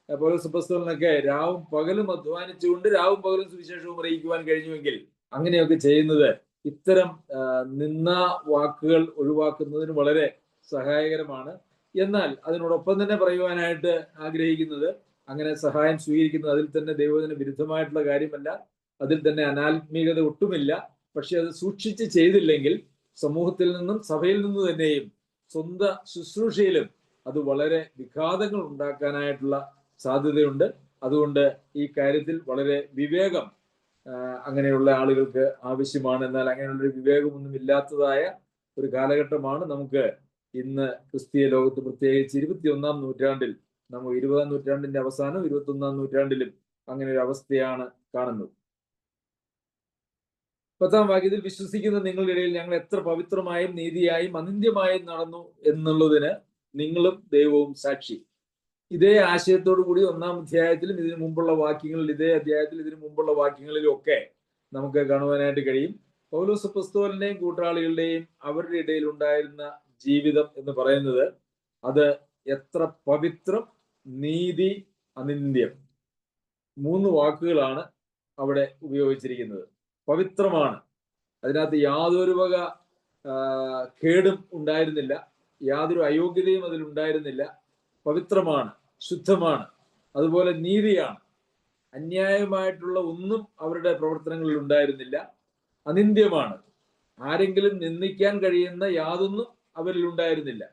[SPEAKER 1] പൗലോസ് അപ്പോസ്തലനൊക്കെ രാവും പകലും അധ്വാനിച്ചുകൊണ്ട് രാവും പകലും സുവിശേഷവും അറിയിക്കുവാൻ കഴിഞ്ഞുവെങ്കിൽ അങ്ങനെയൊക്കെ ചെയ്യുന്നത് ഇത്തരം നിന്ദാ വാക്കുകൾ ഒഴിവാക്കുന്നതിന് വളരെ സഹായകരമാണ്. എന്നാൽ അതിനോടൊപ്പം തന്നെ പറയുവാനായിട്ട് ആഗ്രഹിക്കുന്നത്, അങ്ങനെ സഹായം സ്വീകരിക്കുന്നത് അതിൽ തന്നെ ദൈവത്തിന് വിരുദ്ധമായിട്ടുള്ള കാര്യമല്ല, അതിൽ തന്നെ അനാത്മീകത ഒട്ടുമില്ല. പക്ഷെ അത് സൂക്ഷിച്ച് ചെയ്തില്ലെങ്കിൽ സമൂഹത്തിൽ നിന്നും സഭയിൽ നിന്ന് തന്നെയും സ്വന്തം ശുശ്രൂഷയിലും അത് വളരെ വിഘാതങ്ങൾ ഉണ്ടാക്കാനായിട്ടുള്ള സാധ്യതയുണ്ട്. അതുകൊണ്ട് ഈ കാര്യത്തിൽ വളരെ വിവേകം അങ്ങനെയുള്ള ആളുകൾക്ക് ആവശ്യമാണ്. എന്നാൽ അങ്ങനെയുള്ളൊരു വിവേകമൊന്നും ഇല്ലാത്തതായ ഒരു കാലഘട്ടമാണ് നമുക്ക് ഇന്ന് ക്രിസ്തീയ ലോകത്ത്, പ്രത്യേകിച്ച് 21-ാം നൂറ്റാണ്ടിൽ. നമ്മൾ 20-ാം നൂറ്റാണ്ടിന്റെ അവസാനം 21-ാം നൂറ്റാണ്ടിലും അങ്ങനെ ഒരു അവസ്ഥയാണ് കാണുന്നത്. 10-ാം വാക്യത്തിൽ, വിശ്വസിക്കുന്ന നിങ്ങളുടെ ഇടയിൽ ഞങ്ങൾ എത്ര പവിത്രമായും നീതിയായും അനിന്ദ്യമായും നടന്നു എന്നുള്ളതിന് നിങ്ങളും ദൈവവും സാക്ഷി. ഇതേ ആശയത്തോടു കൂടി 1-ാം അധ്യായത്തിലും ഇതിനു മുമ്പുള്ള വാക്യങ്ങളിൽ, ഇതേ അധ്യായത്തിൽ ഇതിനു മുമ്പുള്ള വാക്യങ്ങളിലും ഒക്കെ നമുക്ക് കാണുവാനായിട്ട് കഴിയും. പൗലോസ് അപ്പോസ്തലന്റെയും കൂട്ടാളികളുടെയും അവരുടെ ഇടയിൽ ഉണ്ടായിരുന്ന ജീവിതം എന്ന് പറയുന്നത് അത് എത്ര പവിത്രം, നീതി, അനിന്ദ്യം, 3 വാക്കുകളാണ് അവിടെ ഉപയോഗിച്ചിരിക്കുന്നത്. പവിത്രമാണ്, അതിനകത്ത് യാതൊരു വക കേടും ഉണ്ടായിരുന്നില്ല, യാതൊരു അയോഗ്യതയും അതിലുണ്ടായിരുന്നില്ല. പവിത്രമാണ്, ശുദ്ധമാണ്. അതുപോലെ നീതിയാണ്, അന്യായമായിട്ടുള്ള ഒന്നും അവരുടെ പ്രവർത്തനങ്ങളിൽ ഉണ്ടായിരുന്നില്ല. അനിന്ദ്യമാണ്, ആരെങ്കിലും നിന്ദിക്കാൻ കഴിയുന്ന യാതൊന്നും അവരിൽ ഉണ്ടായിരുന്നില്ല.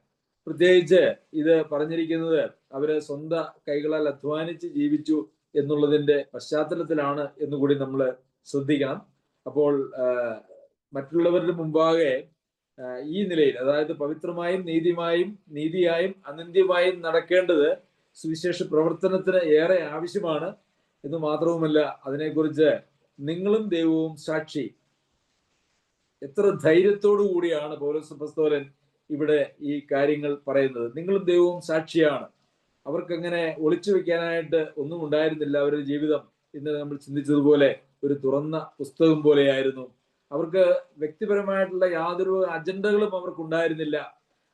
[SPEAKER 1] പ്രത്യേകിച്ച് ഇത് പറഞ്ഞിരിക്കുന്നത് അവര് സ്വന്തം കൈകളാൽ അധ്വാനിച്ച് ജീവിച്ചു എന്നുള്ളതിന്റെ പശ്ചാത്തലത്തിലാണ് എന്നുകൂടി നമ്മൾ ശ്രദ്ധിക്കണം. അപ്പോൾ മറ്റുള്ളവരുടെ മുമ്പാകെ ഈ നിലയിൽ, അതായത് പവിത്രമായും നീതിയായും അനിന്ദ്യമായും നടക്കേണ്ടത് സുവിശേഷ പ്രവർത്തനത്തിന് ഏറെ ആവശ്യമാണ് എന്ന് മാത്രവുമല്ല, അതിനെക്കുറിച്ച് നിങ്ങളും ദൈവവും സാക്ഷി. എത്ര ധൈര്യത്തോടു കൂടിയാണ് പൗലോസ് അപ്പോസ്തലൻ ഇവിടെ ഈ കാര്യങ്ങൾ പറയുന്നത്. നിങ്ങളും ദൈവവും സാക്ഷിയാണ്. അവർക്കങ്ങനെ ഒളിച്ചു വെക്കാനായിട്ട് ഒന്നും ഉണ്ടായിരുന്നില്ല. അവരുടെ ജീവിതം ഇന്നലെ നമ്മൾ ചിന്തിച്ചതുപോലെ ഒരു തുറന്ന പുസ്തകം പോലെയായിരുന്നു. അവർക്ക് വ്യക്തിപരമായിട്ടുള്ള യാതൊരു അജണ്ടകളും അവർക്കുണ്ടായിരുന്നില്ല.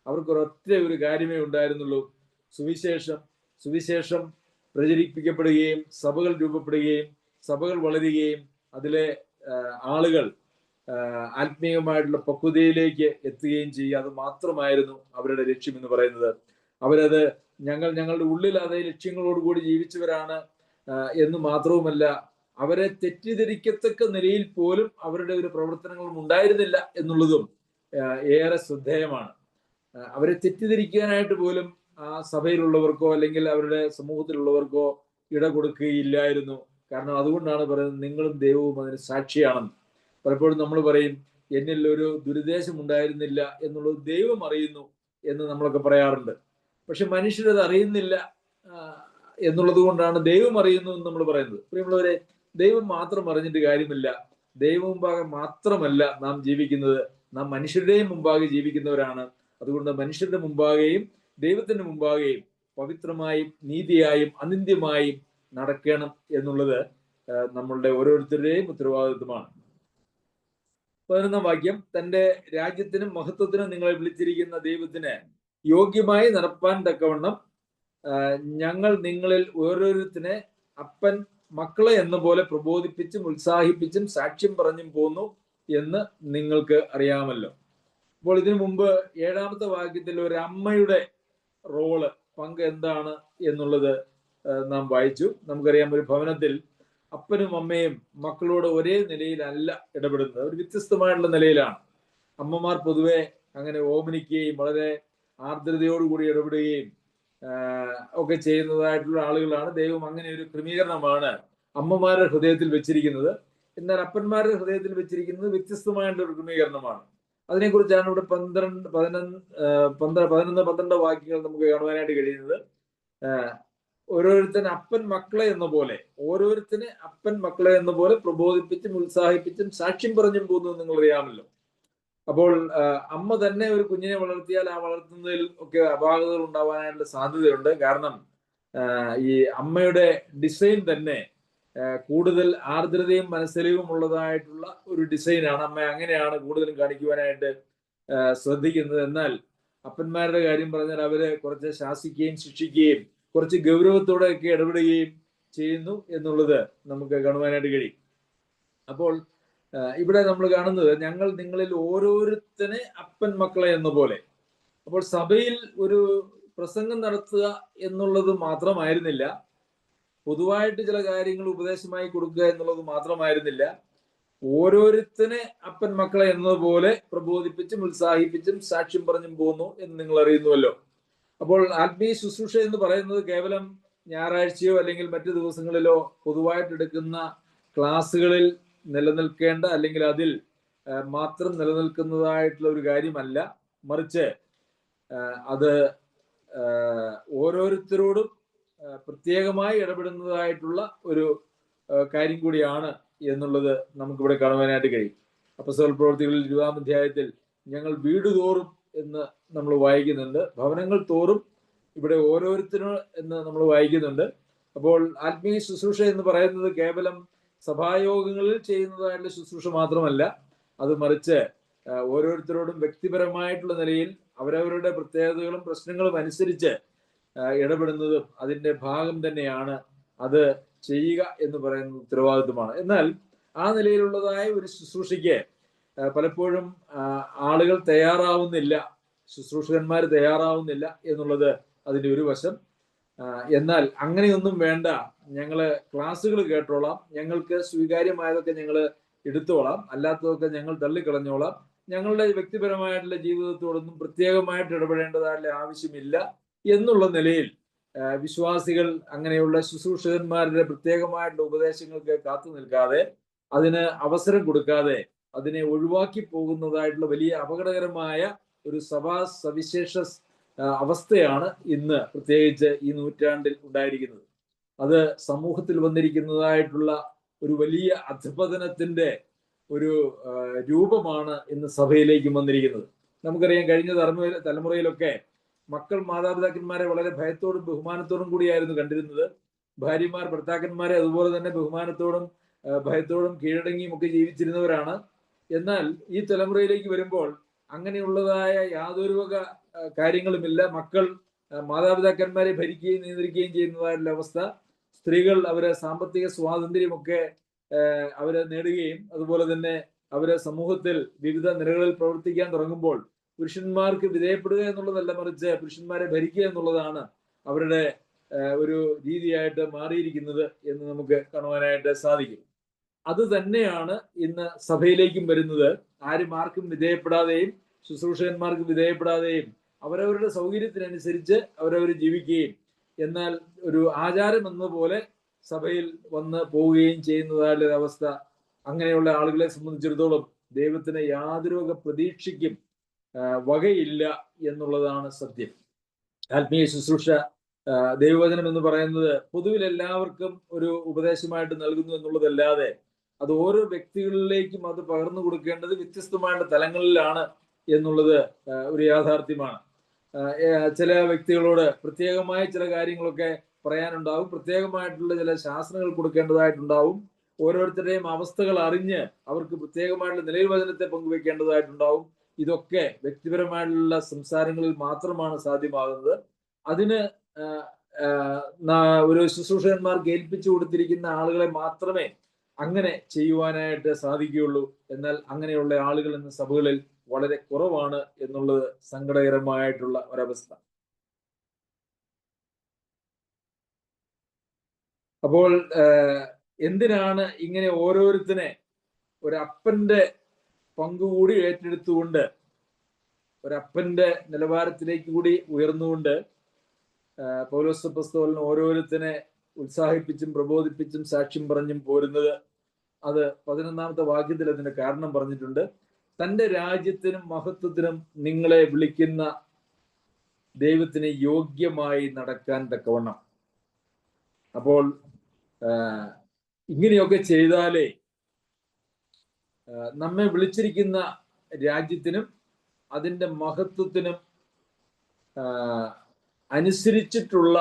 [SPEAKER 1] അവർക്കൊരൊറ്റ ഒരു കാര്യമേ ഉണ്ടായിരുന്നുള്ളൂ: സുവിശേഷം പ്രചരിപ്പിക്കപ്പെടുകയും സഭകൾ രൂപപ്പെടുകയും സഭകൾ വളരുകയും അതിലെ ആളുകൾ ആത്മീയമായിട്ടുള്ള പക്വതയിലേക്ക് എത്തുകയും ചെയ്യുക. അത് മാത്രമായിരുന്നു അവരുടെ ലക്ഷ്യം എന്ന് പറയുന്നത്. അവരത് ഞങ്ങളുടെ ഉള്ളിൽ അതേ ലക്ഷ്യങ്ങളോടുകൂടി ജീവിച്ചവരാണ് എന്ന് മാത്രവുമല്ല, അവരെ തെറ്റിദ്ധരിക്കത്തക്ക നിലയിൽ പോലും അവരുടെ ഒരു പ്രവർത്തനങ്ങളും ഉണ്ടായിരുന്നില്ല എന്നുള്ളതും ഏറെ ശ്രദ്ധേയമാണ്. അവരെ തെറ്റിദ്ധരിക്കാനായിട്ട് പോലും ആ സഭയിലുള്ളവർക്കോ അല്ലെങ്കിൽ അവരുടെ സമൂഹത്തിലുള്ളവർക്കോ ഇട കൊടുക്കുകയില്ലായിരുന്നു. കാരണം അതുകൊണ്ടാണ് പറയുന്നത് നിങ്ങളും ദൈവവും അതിന് സാക്ഷിയാണെന്ന്. പലപ്പോഴും നമ്മൾ പറയും എന്നിൽ ഒരു ദുരുദ്ദേശം ഉണ്ടായിരുന്നില്ല എന്നുള്ളത് ദൈവം അറിയുന്നു എന്ന് നമ്മളൊക്കെ പറയാറുണ്ട്. പക്ഷെ മനുഷ്യരത് അറിയുന്നില്ല എന്നുള്ളത് കൊണ്ടാണ് ദൈവം അറിയുന്നു എന്ന് നമ്മൾ പറയുന്നത്. പ്രിയമുള്ളവരെ, ദൈവം മാത്രം അറിഞ്ഞിട്ട് കാര്യമില്ല. ദൈവം മുമ്പാകെ മാത്രമല്ല നാം ജീവിക്കുന്നത്, നാം മനുഷ്യരുടെയും മുമ്പാകെ ജീവിക്കുന്നവരാണ്. അതുകൊണ്ട് മനുഷ്യരുടെ മുമ്പാകെയും ദൈവത്തിന്റെ മുമ്പാകെയും പവിത്രമായും നീതിയായും അനിന്ദ്യമായും നടക്കണം എന്നുള്ളത് നമ്മളുടെ ഓരോരുത്തരുടെയും ഉത്തരവാദിത്വമാണ്. 11-ാം വാക്യം, തന്റെ രാജ്യത്തിനും മഹത്വത്തിനും നിങ്ങളെ വിളിച്ചിരിക്കുന്ന ദൈവത്തിന് യോഗ്യമായി നടപ്പാൻ തക്കവണ്ണം ഞങ്ങൾ നിങ്ങളിൽ ഓരോരുത്തരെ അപ്പൻ മക്കളെ എന്ന പോലെ പ്രബോധിപ്പിച്ചും ഉത്സാഹിപ്പിച്ചും സാക്ഷ്യം പറഞ്ഞും പോന്നു എന്ന് നിങ്ങൾക്ക് അറിയാമല്ലോ. അപ്പോൾ ഇതിനു മുമ്പ് 7-ാമത്തെ വാക്യത്തിൽ ഒരു അമ്മയുടെ പങ്ക് എന്താണ് എന്നുള്ളത് നാം വായിച്ചു. നമുക്കറിയാം, ഒരു ഭവനത്തിൽ അപ്പനും അമ്മയും മക്കളോട് ഒരേ നിലയിലല്ല ഇടപെടുന്നത്. ഒരു വ്യത്യസ്തമായിട്ടുള്ള നിലയിലാണ്. അമ്മമാർ പൊതുവെ അങ്ങനെ ഓമനിക്കുകയും വളരെ ആർദ്രതയോടുകൂടി ഇടപെടുകയും ഒക്കെ ചെയ്യുന്നതായിട്ടുള്ള ആളുകളാണ്. ദൈവം അങ്ങനെ ഒരു ക്രമീകരണമാണ് അമ്മമാരുടെ ഹൃദയത്തിൽ വെച്ചിരിക്കുന്നത്. എന്നാൽ അപ്പന്മാരുടെ ഹൃദയത്തിൽ വെച്ചിരിക്കുന്നത് വ്യത്യസ്തമായിട്ടുള്ള ഒരു ക്രമീകരണമാണ്. അതിനെക്കുറിച്ചാണ് ഇവിടെ 11-12 വാക്യങ്ങൾ നമുക്ക് കാണുവാനായിട്ട് കഴിയുന്നത്. ഓരോരുത്തരെ അപ്പൻ മക്കളെ എന്ന പോലെ പ്രബോധിപ്പിച്ചും ഉത്സാഹിപ്പിച്ചും സാക്ഷ്യം പറഞ്ഞും പോകുന്നത് നിങ്ങൾ അറിയാമല്ലോ. അപ്പോൾ അമ്മ തന്നെ ഒരു കുഞ്ഞിനെ വളർത്തിയാൽ ആ വളർത്തുന്നതിൽ ഒക്കെ അപാകതകൾ ഉണ്ടാവാനായിട്ടുള്ള സാധ്യതയുണ്ട്. കാരണം ഈ അമ്മയുടെ ഡിസൈൻ തന്നെ കൂടുതൽ ആർദ്രതയും മനസ്സലിവും ഉള്ളതായിട്ടുള്ള ഒരു ഡിസൈനാണ്. അമ്മ അങ്ങനെയാണ് കൂടുതലും കാണിക്കുവാനായിട്ട് ശ്രദ്ധിക്കുന്നത്. എന്നാൽ അപ്പന്മാരുടെ കാര്യം പറഞ്ഞാൽ അവര് കുറച്ച് ശാസിക്കുകയും ശിക്ഷിക്കുകയും കുറച്ച് ഗൗരവത്തോടെ ഒക്കെ ഇടപെടുകയും ചെയ്യുന്നു എന്നുള്ളത് നമുക്ക് കാണുവാനായിട്ട് കഴിയും. അപ്പോൾ ഇവിടെ നമ്മൾ കാണുന്നത് ഞങ്ങൾ നിങ്ങളിൽ ഓരോരുത്തരെ അപ്പൻ മക്കളെ എന്ന പോലെ. അപ്പോൾ സഭയിൽ ഒരു പ്രസംഗം നടത്തുക എന്നുള്ളത് മാത്രമായിരുന്നില്ല, പൊതുവായിട്ട് ചില കാര്യങ്ങൾ ഉപദേശമായി കൊടുക്കുക എന്നുള്ളത് മാത്രമായിരുന്നില്ല, ഓരോരുത്തരെ അപ്പൻ മക്കളെ എന്നതുപോലെ പ്രബോധിപ്പിച്ചും ഉത്സാഹിപ്പിച്ചും സാക്ഷ്യം പറഞ്ഞും പോന്നു എന്ന് നിങ്ങൾ അറിയുന്നുവല്ലോ. അപ്പോൾ ആത്മീയ ശുശ്രൂഷ എന്ന് പറയുന്നത് കേവലം ഞായറാഴ്ചയോ അല്ലെങ്കിൽ മറ്റു ദിവസങ്ങളിലോ പൊതുവായിട്ട് എടുക്കുന്ന ക്ലാസ്സുകളിൽ നിലനിൽക്കേണ്ട അല്ലെങ്കിൽ അതിൽ മാത്രം നിലനിൽക്കുന്നതായിട്ടുള്ള ഒരു കാര്യമല്ല. മറിച്ച് അത് ഓരോരുത്തരോടും പ്രത്യേകമായി ഇടപെടുന്നതായിട്ടുള്ള ഒരു കാര്യം കൂടിയാണ് എന്നുള്ളത് നമുക്കിവിടെ കാണുവാനായിട്ട് കഴിയും. അപ്പോസ്തല പ്രവൃത്തികളിൽ 20-ാം അധ്യായത്തിൽ ഞങ്ങൾ വീട് തോറും എന്ന് നമ്മൾ വായിക്കുന്നുണ്ട്, ഭവനങ്ങൾ തോറും ഇവിടെ ഓരോരുത്തരും എന്ന് നമ്മൾ വായിക്കുന്നുണ്ട്. അപ്പോൾ ആത്മീയ ശുശ്രൂഷ എന്ന് പറയുന്നത് കേവലം സഭായോഗങ്ങളിൽ ചെയ്യുന്നതായിട്ടുള്ള ശുശ്രൂഷ മാത്രമല്ല, അത് മറിച്ച് ഓരോരുത്തരോടും വ്യക്തിപരമായിട്ടുള്ള നിലയിൽ അവരവരുടെ പ്രത്യേകതകളും പ്രശ്നങ്ങളും അനുസരിച്ച് ഇടപെടുന്നതും അതിന്റെ ഭാഗം തന്നെയാണ്. അത് ചെയ്യുക എന്ന് പറയുന്ന ഉത്തരവാദിത്വമാണ്. എന്നാൽ ആ നിലയിലുള്ളതായ ഒരു ശുശ്രൂഷയ്ക്ക് പലപ്പോഴും ആളുകൾ തയ്യാറാവുന്നില്ല, ശുശ്രൂഷകന്മാർ തയ്യാറാവുന്നില്ല എന്നുള്ളത് അതിന്റെ ഒരു വശം. എന്നാൽ അങ്ങനെയൊന്നും വേണ്ട, ഞങ്ങള് ക്ലാസ്സുകൾ കേട്ടോളാം, ഞങ്ങൾക്ക് സ്വീകാര്യമായതൊക്കെ ഞങ്ങൾ എടുത്തോളാം, അല്ലാത്തതൊക്കെ ഞങ്ങൾ തള്ളിക്കളഞ്ഞോളാം, ഞങ്ങളുടെ വ്യക്തിപരമായിട്ടുള്ള ജീവിതത്തോടൊന്നും പ്രത്യേകമായിട്ട് ഇടപെടേണ്ടതായിട്ടുള്ള ആവശ്യമില്ല എന്നുള്ള നിലയിൽ വിശ്വാസികൾ അങ്ങനെയുള്ള ശുശ്രൂഷകന്മാരുടെ പ്രത്യേകമായിട്ടുള്ള ഉപദേശങ്ങൾക്ക് കാത്തു നിൽക്കാതെ, അതിന് അവസരം കൊടുക്കാതെ അതിനെ ഒഴിവാക്കി പോകുന്നതായിട്ടുള്ള വലിയ അപകടകരമായ ഒരു സഭാ സവിശേഷ അവസ്ഥയാണ് ഇന്ന് പ്രത്യേകിച്ച് ഈ നൂറ്റാണ്ടിൽ ഉണ്ടായിരിക്കുന്നത്. അത് സമൂഹത്തിൽ വന്നിരിക്കുന്നതായിട്ടുള്ള ഒരു വലിയ അധപതനത്തിന്റെ ഒരു രൂപമാണ് ഇന്ന് സഭയിലേക്ക് വന്നിരിക്കുന്നത്. നമുക്കറിയാം, കഴിഞ്ഞ തലമുറയിലൊക്കെ മക്കൾ മാതാപിതാക്കന്മാരെ വളരെ ഭയത്തോടും ബഹുമാനത്തോടും കൂടിയായിരുന്നു കണ്ടിരുന്നത്. ഭാര്യമാർ ഭർത്താക്കന്മാരെ അതുപോലെ തന്നെ ബഹുമാനത്തോടും ഭയത്തോടും കീഴടങ്ങിയും ഒക്കെ ജീവിച്ചിരുന്നവരാണ്. എന്നാൽ ഈ തലമുറയിലേക്ക് വരുമ്പോൾ അങ്ങനെയുള്ളതായ യാതൊരു വക കാര്യങ്ങളുമില്ല. മക്കൾ മാതാപിതാക്കന്മാരെ ഭരിക്കുകയും നിയന്ത്രിക്കുകയും ചെയ്യുന്നതായിട്ടുള്ള അവസ്ഥ. സ്ത്രീകൾ അവരെ സാമ്പത്തിക സ്വാതന്ത്ര്യമൊക്കെ അവരെ നേടുകയും അതുപോലെ തന്നെ അവരെ സമൂഹത്തിൽ വിവിധ നിലകളിൽ പ്രവർത്തിക്കാൻ തുടങ്ങുമ്പോൾ പുരുഷന്മാർക്ക് വിധേയപ്പെടുക എന്നുള്ളതല്ല, മറിച്ച് പുരുഷന്മാരെ ഭരിക്കുക എന്നുള്ളതാണ് അവരുടെ ഒരു രീതിയായിട്ട് മാറിയിരിക്കുന്നത് എന്ന് നമുക്ക് കാണുവാനായിട്ട് സാധിക്കും. അത് തന്നെയാണ് ഇന്ന് സഭയിലേക്കും വരുന്നത്. ആരും ആർക്കും വിധേയപ്പെടാതെയും ശുശ്രൂഷകന്മാർക്ക് വിധേയപ്പെടാതെയും അവരവരുടെ സൗകര്യത്തിനനുസരിച്ച് അവരവർ ജീവിക്കുകയും എന്നാൽ ഒരു ആചാരം എന്നപോലെ സഭയിൽ വന്ന് പോവുകയും ചെയ്യുന്നതായുള്ള അവസ്ഥ. അങ്ങനെയുള്ള ആളുകളെ സംബന്ധിച്ചിടത്തോളം ദൈവത്തിന് യാതൊരു വക പ്രതീക്ഷയ്ക്കും വകയില്ല എന്നുള്ളതാണ് സത്യം. ആത്മീയ ശുശ്രൂഷ, ദൈവവചനം എന്ന് പറയുന്നത് പൊതുവിൽ എല്ലാവർക്കും ഒരു ഉപദേശമായിട്ട് നൽകുന്നു എന്നുള്ളതല്ലാതെ അത് ഓരോ വ്യക്തികളിലേക്കും അത് പകർന്നു കൊടുക്കേണ്ടത് വ്യത്യസ്തമായിട്ടുള്ള തലങ്ങളിലാണ് എന്നുള്ളത് ഒരു യാഥാർത്ഥ്യമാണ്. ചില വ്യക്തികളോട് പ്രത്യേകമായ ചില കാര്യങ്ങളൊക്കെ പറയാനുണ്ടാവും, പ്രത്യേകമായിട്ടുള്ള ചില ശാസ്ത്രങ്ങൾ കൊടുക്കേണ്ടതായിട്ടുണ്ടാവും, ഓരോരുത്തരുടെയും അവസ്ഥകൾ അറിഞ്ഞ് അവർക്ക് പ്രത്യേകമായിട്ടുള്ള നിലയിൽ വചനത്തെ പങ്കുവെക്കേണ്ടതായിട്ടുണ്ടാവും. ഇതൊക്കെ വ്യക്തിപരമായിട്ടുള്ള സംസാരങ്ങളിൽ മാത്രമാണ് സാധ്യമാകുന്നത്. അതിന് ഒരു ശുശ്രൂഷകന്മാർക്ക് ഏൽപ്പിച്ചു കൊടുത്തിരിക്കുന്ന ആളുകളെ മാത്രമേ അങ്ങനെ ചെയ്യുവാനായിട്ട് സാധിക്കുകയുള്ളൂ. എന്നാൽ അങ്ങനെയുള്ള ആളുകൾ ഇന്ന് സഭകളിൽ വളരെ കുറവാണ് എന്നുള്ളത് സങ്കടകരമായിട്ടുള്ള ഒരവസ്ഥ. അപ്പോൾ എന്തിനാണ് ഇങ്ങനെ ഓരോരുത്തരെ ഒരപ്പന്റെ പങ്കുകൂടി ഏറ്റെടുത്തുകൊണ്ട് ഒരപ്പന്റെ നിലവാരത്തിലേക്ക് കൂടി ഉയർന്നുകൊണ്ട് പൗലോസ് അപ്പോസ്തലൻ ഓരോരുത്തരെ ഉത്സാഹിപ്പിച്ചും പ്രബോധിപ്പിച്ചും സാക്ഷ്യം പറഞ്ഞും പോരുന്നത്? അത് 11-ാമത്തെ വാക്യത്തിൽ അതിന്റെ കാരണം പറഞ്ഞിട്ടുണ്ട്. തന്റെ രാജ്യത്തിനും മഹത്വത്തിനും നിങ്ങളെ വിളിക്കുന്ന ദൈവത്തിന് യോഗ്യമായി നടക്കാൻ തക്കവണ്ണം. അപ്പോൾ ഇങ്ങനെയൊക്കെ ചെയ്താലേ നമ്മെ വിളിച്ചിരിക്കുന്ന രാജ്യത്തിനും അതിൻ്റെ മഹത്വത്തിനും അനുസരിച്ചിട്ടുള്ള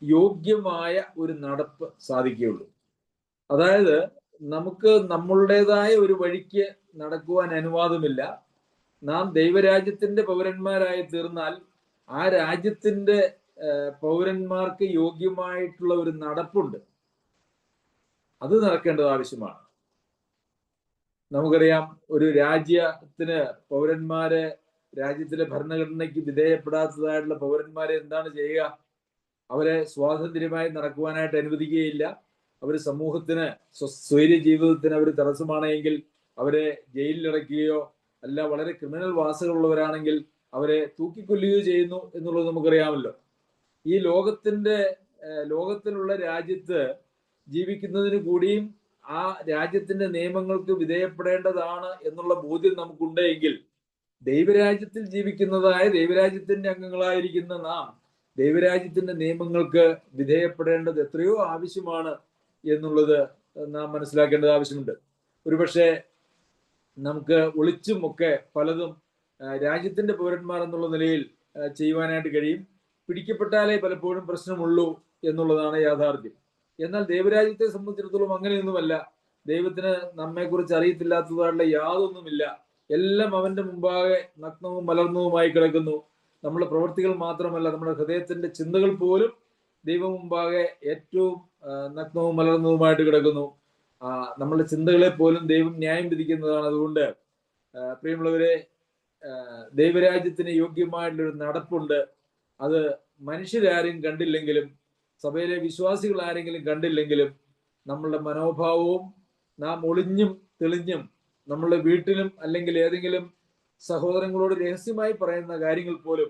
[SPEAKER 1] യോഗ്യമായ ഒരു നടപ്പ് സാധിക്കുകയുള്ളൂ. അതായത് നമുക്ക് നമ്മളുടേതായ ഒരു വഴിക്ക് നടക്കുവാൻ അനുവാദമില്ല. നാം ദൈവരാജ്യത്തിന്റെ പൗരന്മാരായി തീർന്നാൽ ആ രാജ്യത്തിന്റെ പൗരന്മാർക്ക് യോഗ്യമായിട്ടുള്ള ഒരു നടപ്പുണ്ട്, അത് നടക്കേണ്ടത് ആവശ്യമാണ്. നമുക്കറിയാം, ഒരു രാജ്യത്തിന് പൗരന്മാരെ, രാജ്യത്തിലെ ഭരണഘടനയ്ക്ക് വിധേയപ്പെടാത്തതായിട്ടുള്ള പൗരന്മാരെ എന്താണ് ചെയ്യുക? അവരെ സ്വാതന്ത്ര്യമായി നടക്കുവാനായിട്ട് അനുവദിക്കുകയില്ല. അവർ സമൂഹത്തിന്, സ്വൈര്യ ജീവിതത്തിന് അവർ തടസ്സമാണെങ്കിൽ അവരെ ജയിലിലടയ്ക്കുകയോ അല്ല വളരെ ക്രിമിനൽ വാസകളുള്ളവരാണെങ്കിൽ അവരെ തൂക്കിക്കൊല്ലുകയോ ചെയ്യുന്നു എന്നുള്ളത് നമുക്കറിയാമല്ലോ. ഈ ലോകത്തിലുള്ള രാജ്യത്ത് ജീവിക്കുന്നതിന് കൂടിയും ആ രാജ്യത്തിന്റെ നിയമങ്ങൾക്ക് വിധേയപ്പെടേണ്ടതാണ് എന്നുള്ള ബോധ്യം നമുക്കുണ്ടെങ്കിൽ ദൈവരാജ്യത്തിൽ ജീവിക്കുന്നതായ ദൈവരാജ്യത്തിന്റെ അംഗങ്ങളായിരിക്കുന്ന നാം ദൈവരാജ്യത്തിന്റെ നിയമങ്ങൾക്ക് വിധേയപ്പെടേണ്ടത് എത്രയോ ആവശ്യമാണ് എന്നുള്ളത് നാം മനസ്സിലാക്കേണ്ടത് ആവശ്യമുണ്ട്. ഒരുപക്ഷെ നമുക്ക് ഒളിച്ചും ഒക്കെ പലതും രാജ്യത്തിന്റെ പൗരന്മാർ എന്നുള്ള നിലയിൽ ചെയ്യുവാനായിട്ട് കഴിയും. പിടിക്കപ്പെട്ടാലേ പലപ്പോഴും പ്രശ്നമുള്ളൂ എന്നുള്ളതാണ് യാഥാർത്ഥ്യം. എന്നാൽ ദൈവരാജ്യത്തെ സംബന്ധിച്ചിടത്തോളം അങ്ങനെയൊന്നുമല്ല. ദൈവത്തിന് നമ്മെക്കുറിച്ച് അറിയത്തില്ലാത്തതായിട്ടുള്ള യാതൊന്നുമില്ല. എല്ലാം അവന്റെ മുമ്പാകെ നഗ്നവും മലർന്നതുമായി കിടക്കുന്നു. നമ്മുടെ പ്രവൃത്തികൾ മാത്രമല്ല, നമ്മുടെ ഹൃദയത്തിന്റെ ചിന്തകൾ പോലും ദൈവം മുമ്പാകെ ഏറ്റവും നഗ്നവും മലർന്നതുമായിട്ട് കിടക്കുന്നു. നമ്മളുടെ ചിന്തകളെ പോലും ദൈവം ന്യായം വിധിക്കുന്നതാണ്. അതുകൊണ്ട് പ്രിയമുള്ളവരെ, ദൈവരാജ്യത്തിന് യോഗ്യമായിട്ടുള്ളൊരു നടപ്പുണ്ട്. അത് മനുഷ്യരാരും കണ്ടില്ലെങ്കിലും, സഭയിലെ വിശ്വാസികൾ ആരെങ്കിലും കണ്ടില്ലെങ്കിലും, നമ്മളുടെ മനോഭാവവും നാം ഒളിഞ്ഞും തെളിഞ്ഞും നമ്മളുടെ വീട്ടിലും അല്ലെങ്കിൽ ഏതെങ്കിലും സഹോദരങ്ങളോട് രഹസ്യമായി പറയുന്ന കാര്യങ്ങൾ പോലും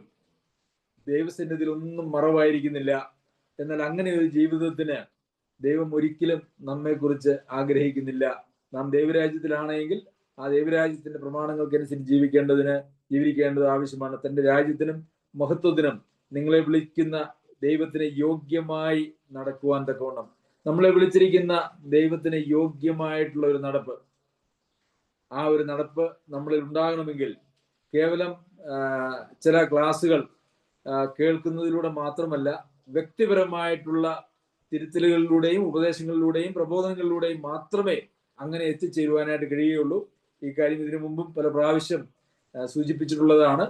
[SPEAKER 1] ദൈവസന്നിധിയിൽ ഒന്നും മറവായിരിക്കുന്നില്ല. എന്നാൽ അങ്ങനെ ഒരു ജീവിതത്തിന് ദൈവം ഒരിക്കലും നമ്മെക്കുറിച്ച് ആഗ്രഹിക്കുന്നില്ല. നാം ദൈവരാജ്യത്തിലാണെങ്കിൽ ആ ദൈവരാജ്യത്തിന്റെ പ്രമാണങ്ങൾക്കനുസരിച്ച് ജീവിക്കേണ്ടത് ആവശ്യമാണ്. തന്റെ രാജ്യത്തിനും മഹത്വത്തിനും നിങ്ങളെ വിളിക്കുന്ന ദൈവത്തിന് യോഗ്യമായി നടക്കുവാൻ തക്കവണ്ണം നമ്മളെ വിളിച്ചിരിക്കുന്ന ദൈവത്തിന് യോഗ്യമായിട്ടുള്ള ഒരു നടപ്പ്, ആ ഒരു നടപ്പ് നമ്മളിൽ ഉണ്ടാകണമെങ്കിൽ കേവലം ചില ക്ലാസ്സുകൾ കേൾക്കുന്നതിലൂടെ മാത്രമല്ല, വ്യക്തിപരമായിട്ടുള്ള തിരുത്തലുകളിലൂടെയും ഉപദേശങ്ങളിലൂടെയും പ്രബോധനങ്ങളിലൂടെയും മാത്രമേ അങ്ങനെ എത്തിച്ചേരുവാനായിട്ട് കഴിയുകയുള്ളൂ. ഈ കാര്യം ഇതിനു മുമ്പും പല പ്രാവശ്യം സൂചിപ്പിച്ചിട്ടുള്ളതാണ്.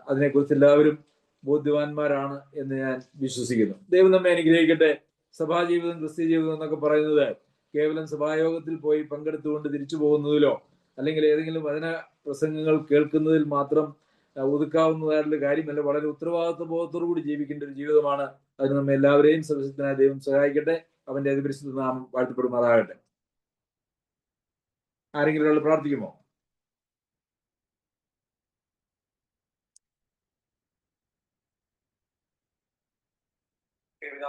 [SPEAKER 1] അതിനെക്കുറിച്ച് എല്ലാവരും ബോധ്യവാന്മാരാണ് എന്ന് ഞാൻ വിശ്വസിക്കുന്നു. ദൈവം നമ്മെ അനുഗ്രഹിക്കട്ടെ. സഭാജീവിതം, ക്രിസ്ത്യ ജീവിതം എന്നൊക്കെ പറയുന്നത് കേവലം സഭായോഗത്തിൽ പോയി പങ്കെടുത്തുകൊണ്ട് തിരിച്ചു പോകുന്നതിലോ അല്ലെങ്കിൽ ഏതെങ്കിലും വചന പ്രസംഗങ്ങൾ കേൾക്കുന്നതിൽ മാത്രം ഒതുക്കാവുന്നതായിട്ടുള്ള കാര്യമല്ല. വളരെ ഉത്തരവാദിത്വ ബോധത്തോടു കൂടി ജീവിക്കേണ്ട ഒരു ജീവിതമാണ്. അതിന് നമ്മെ എല്ലാവരെയും സർവശക്തനായ ദൈവം സഹായിക്കട്ടെ. അവന്റെ അതിപരിശുദ്ധ നാമം വാഴ്ത്തപ്പെടുമാറാകട്ടെ. ആരെങ്കിലും ഒരാൾ പ്രാർത്ഥിക്കുമോ?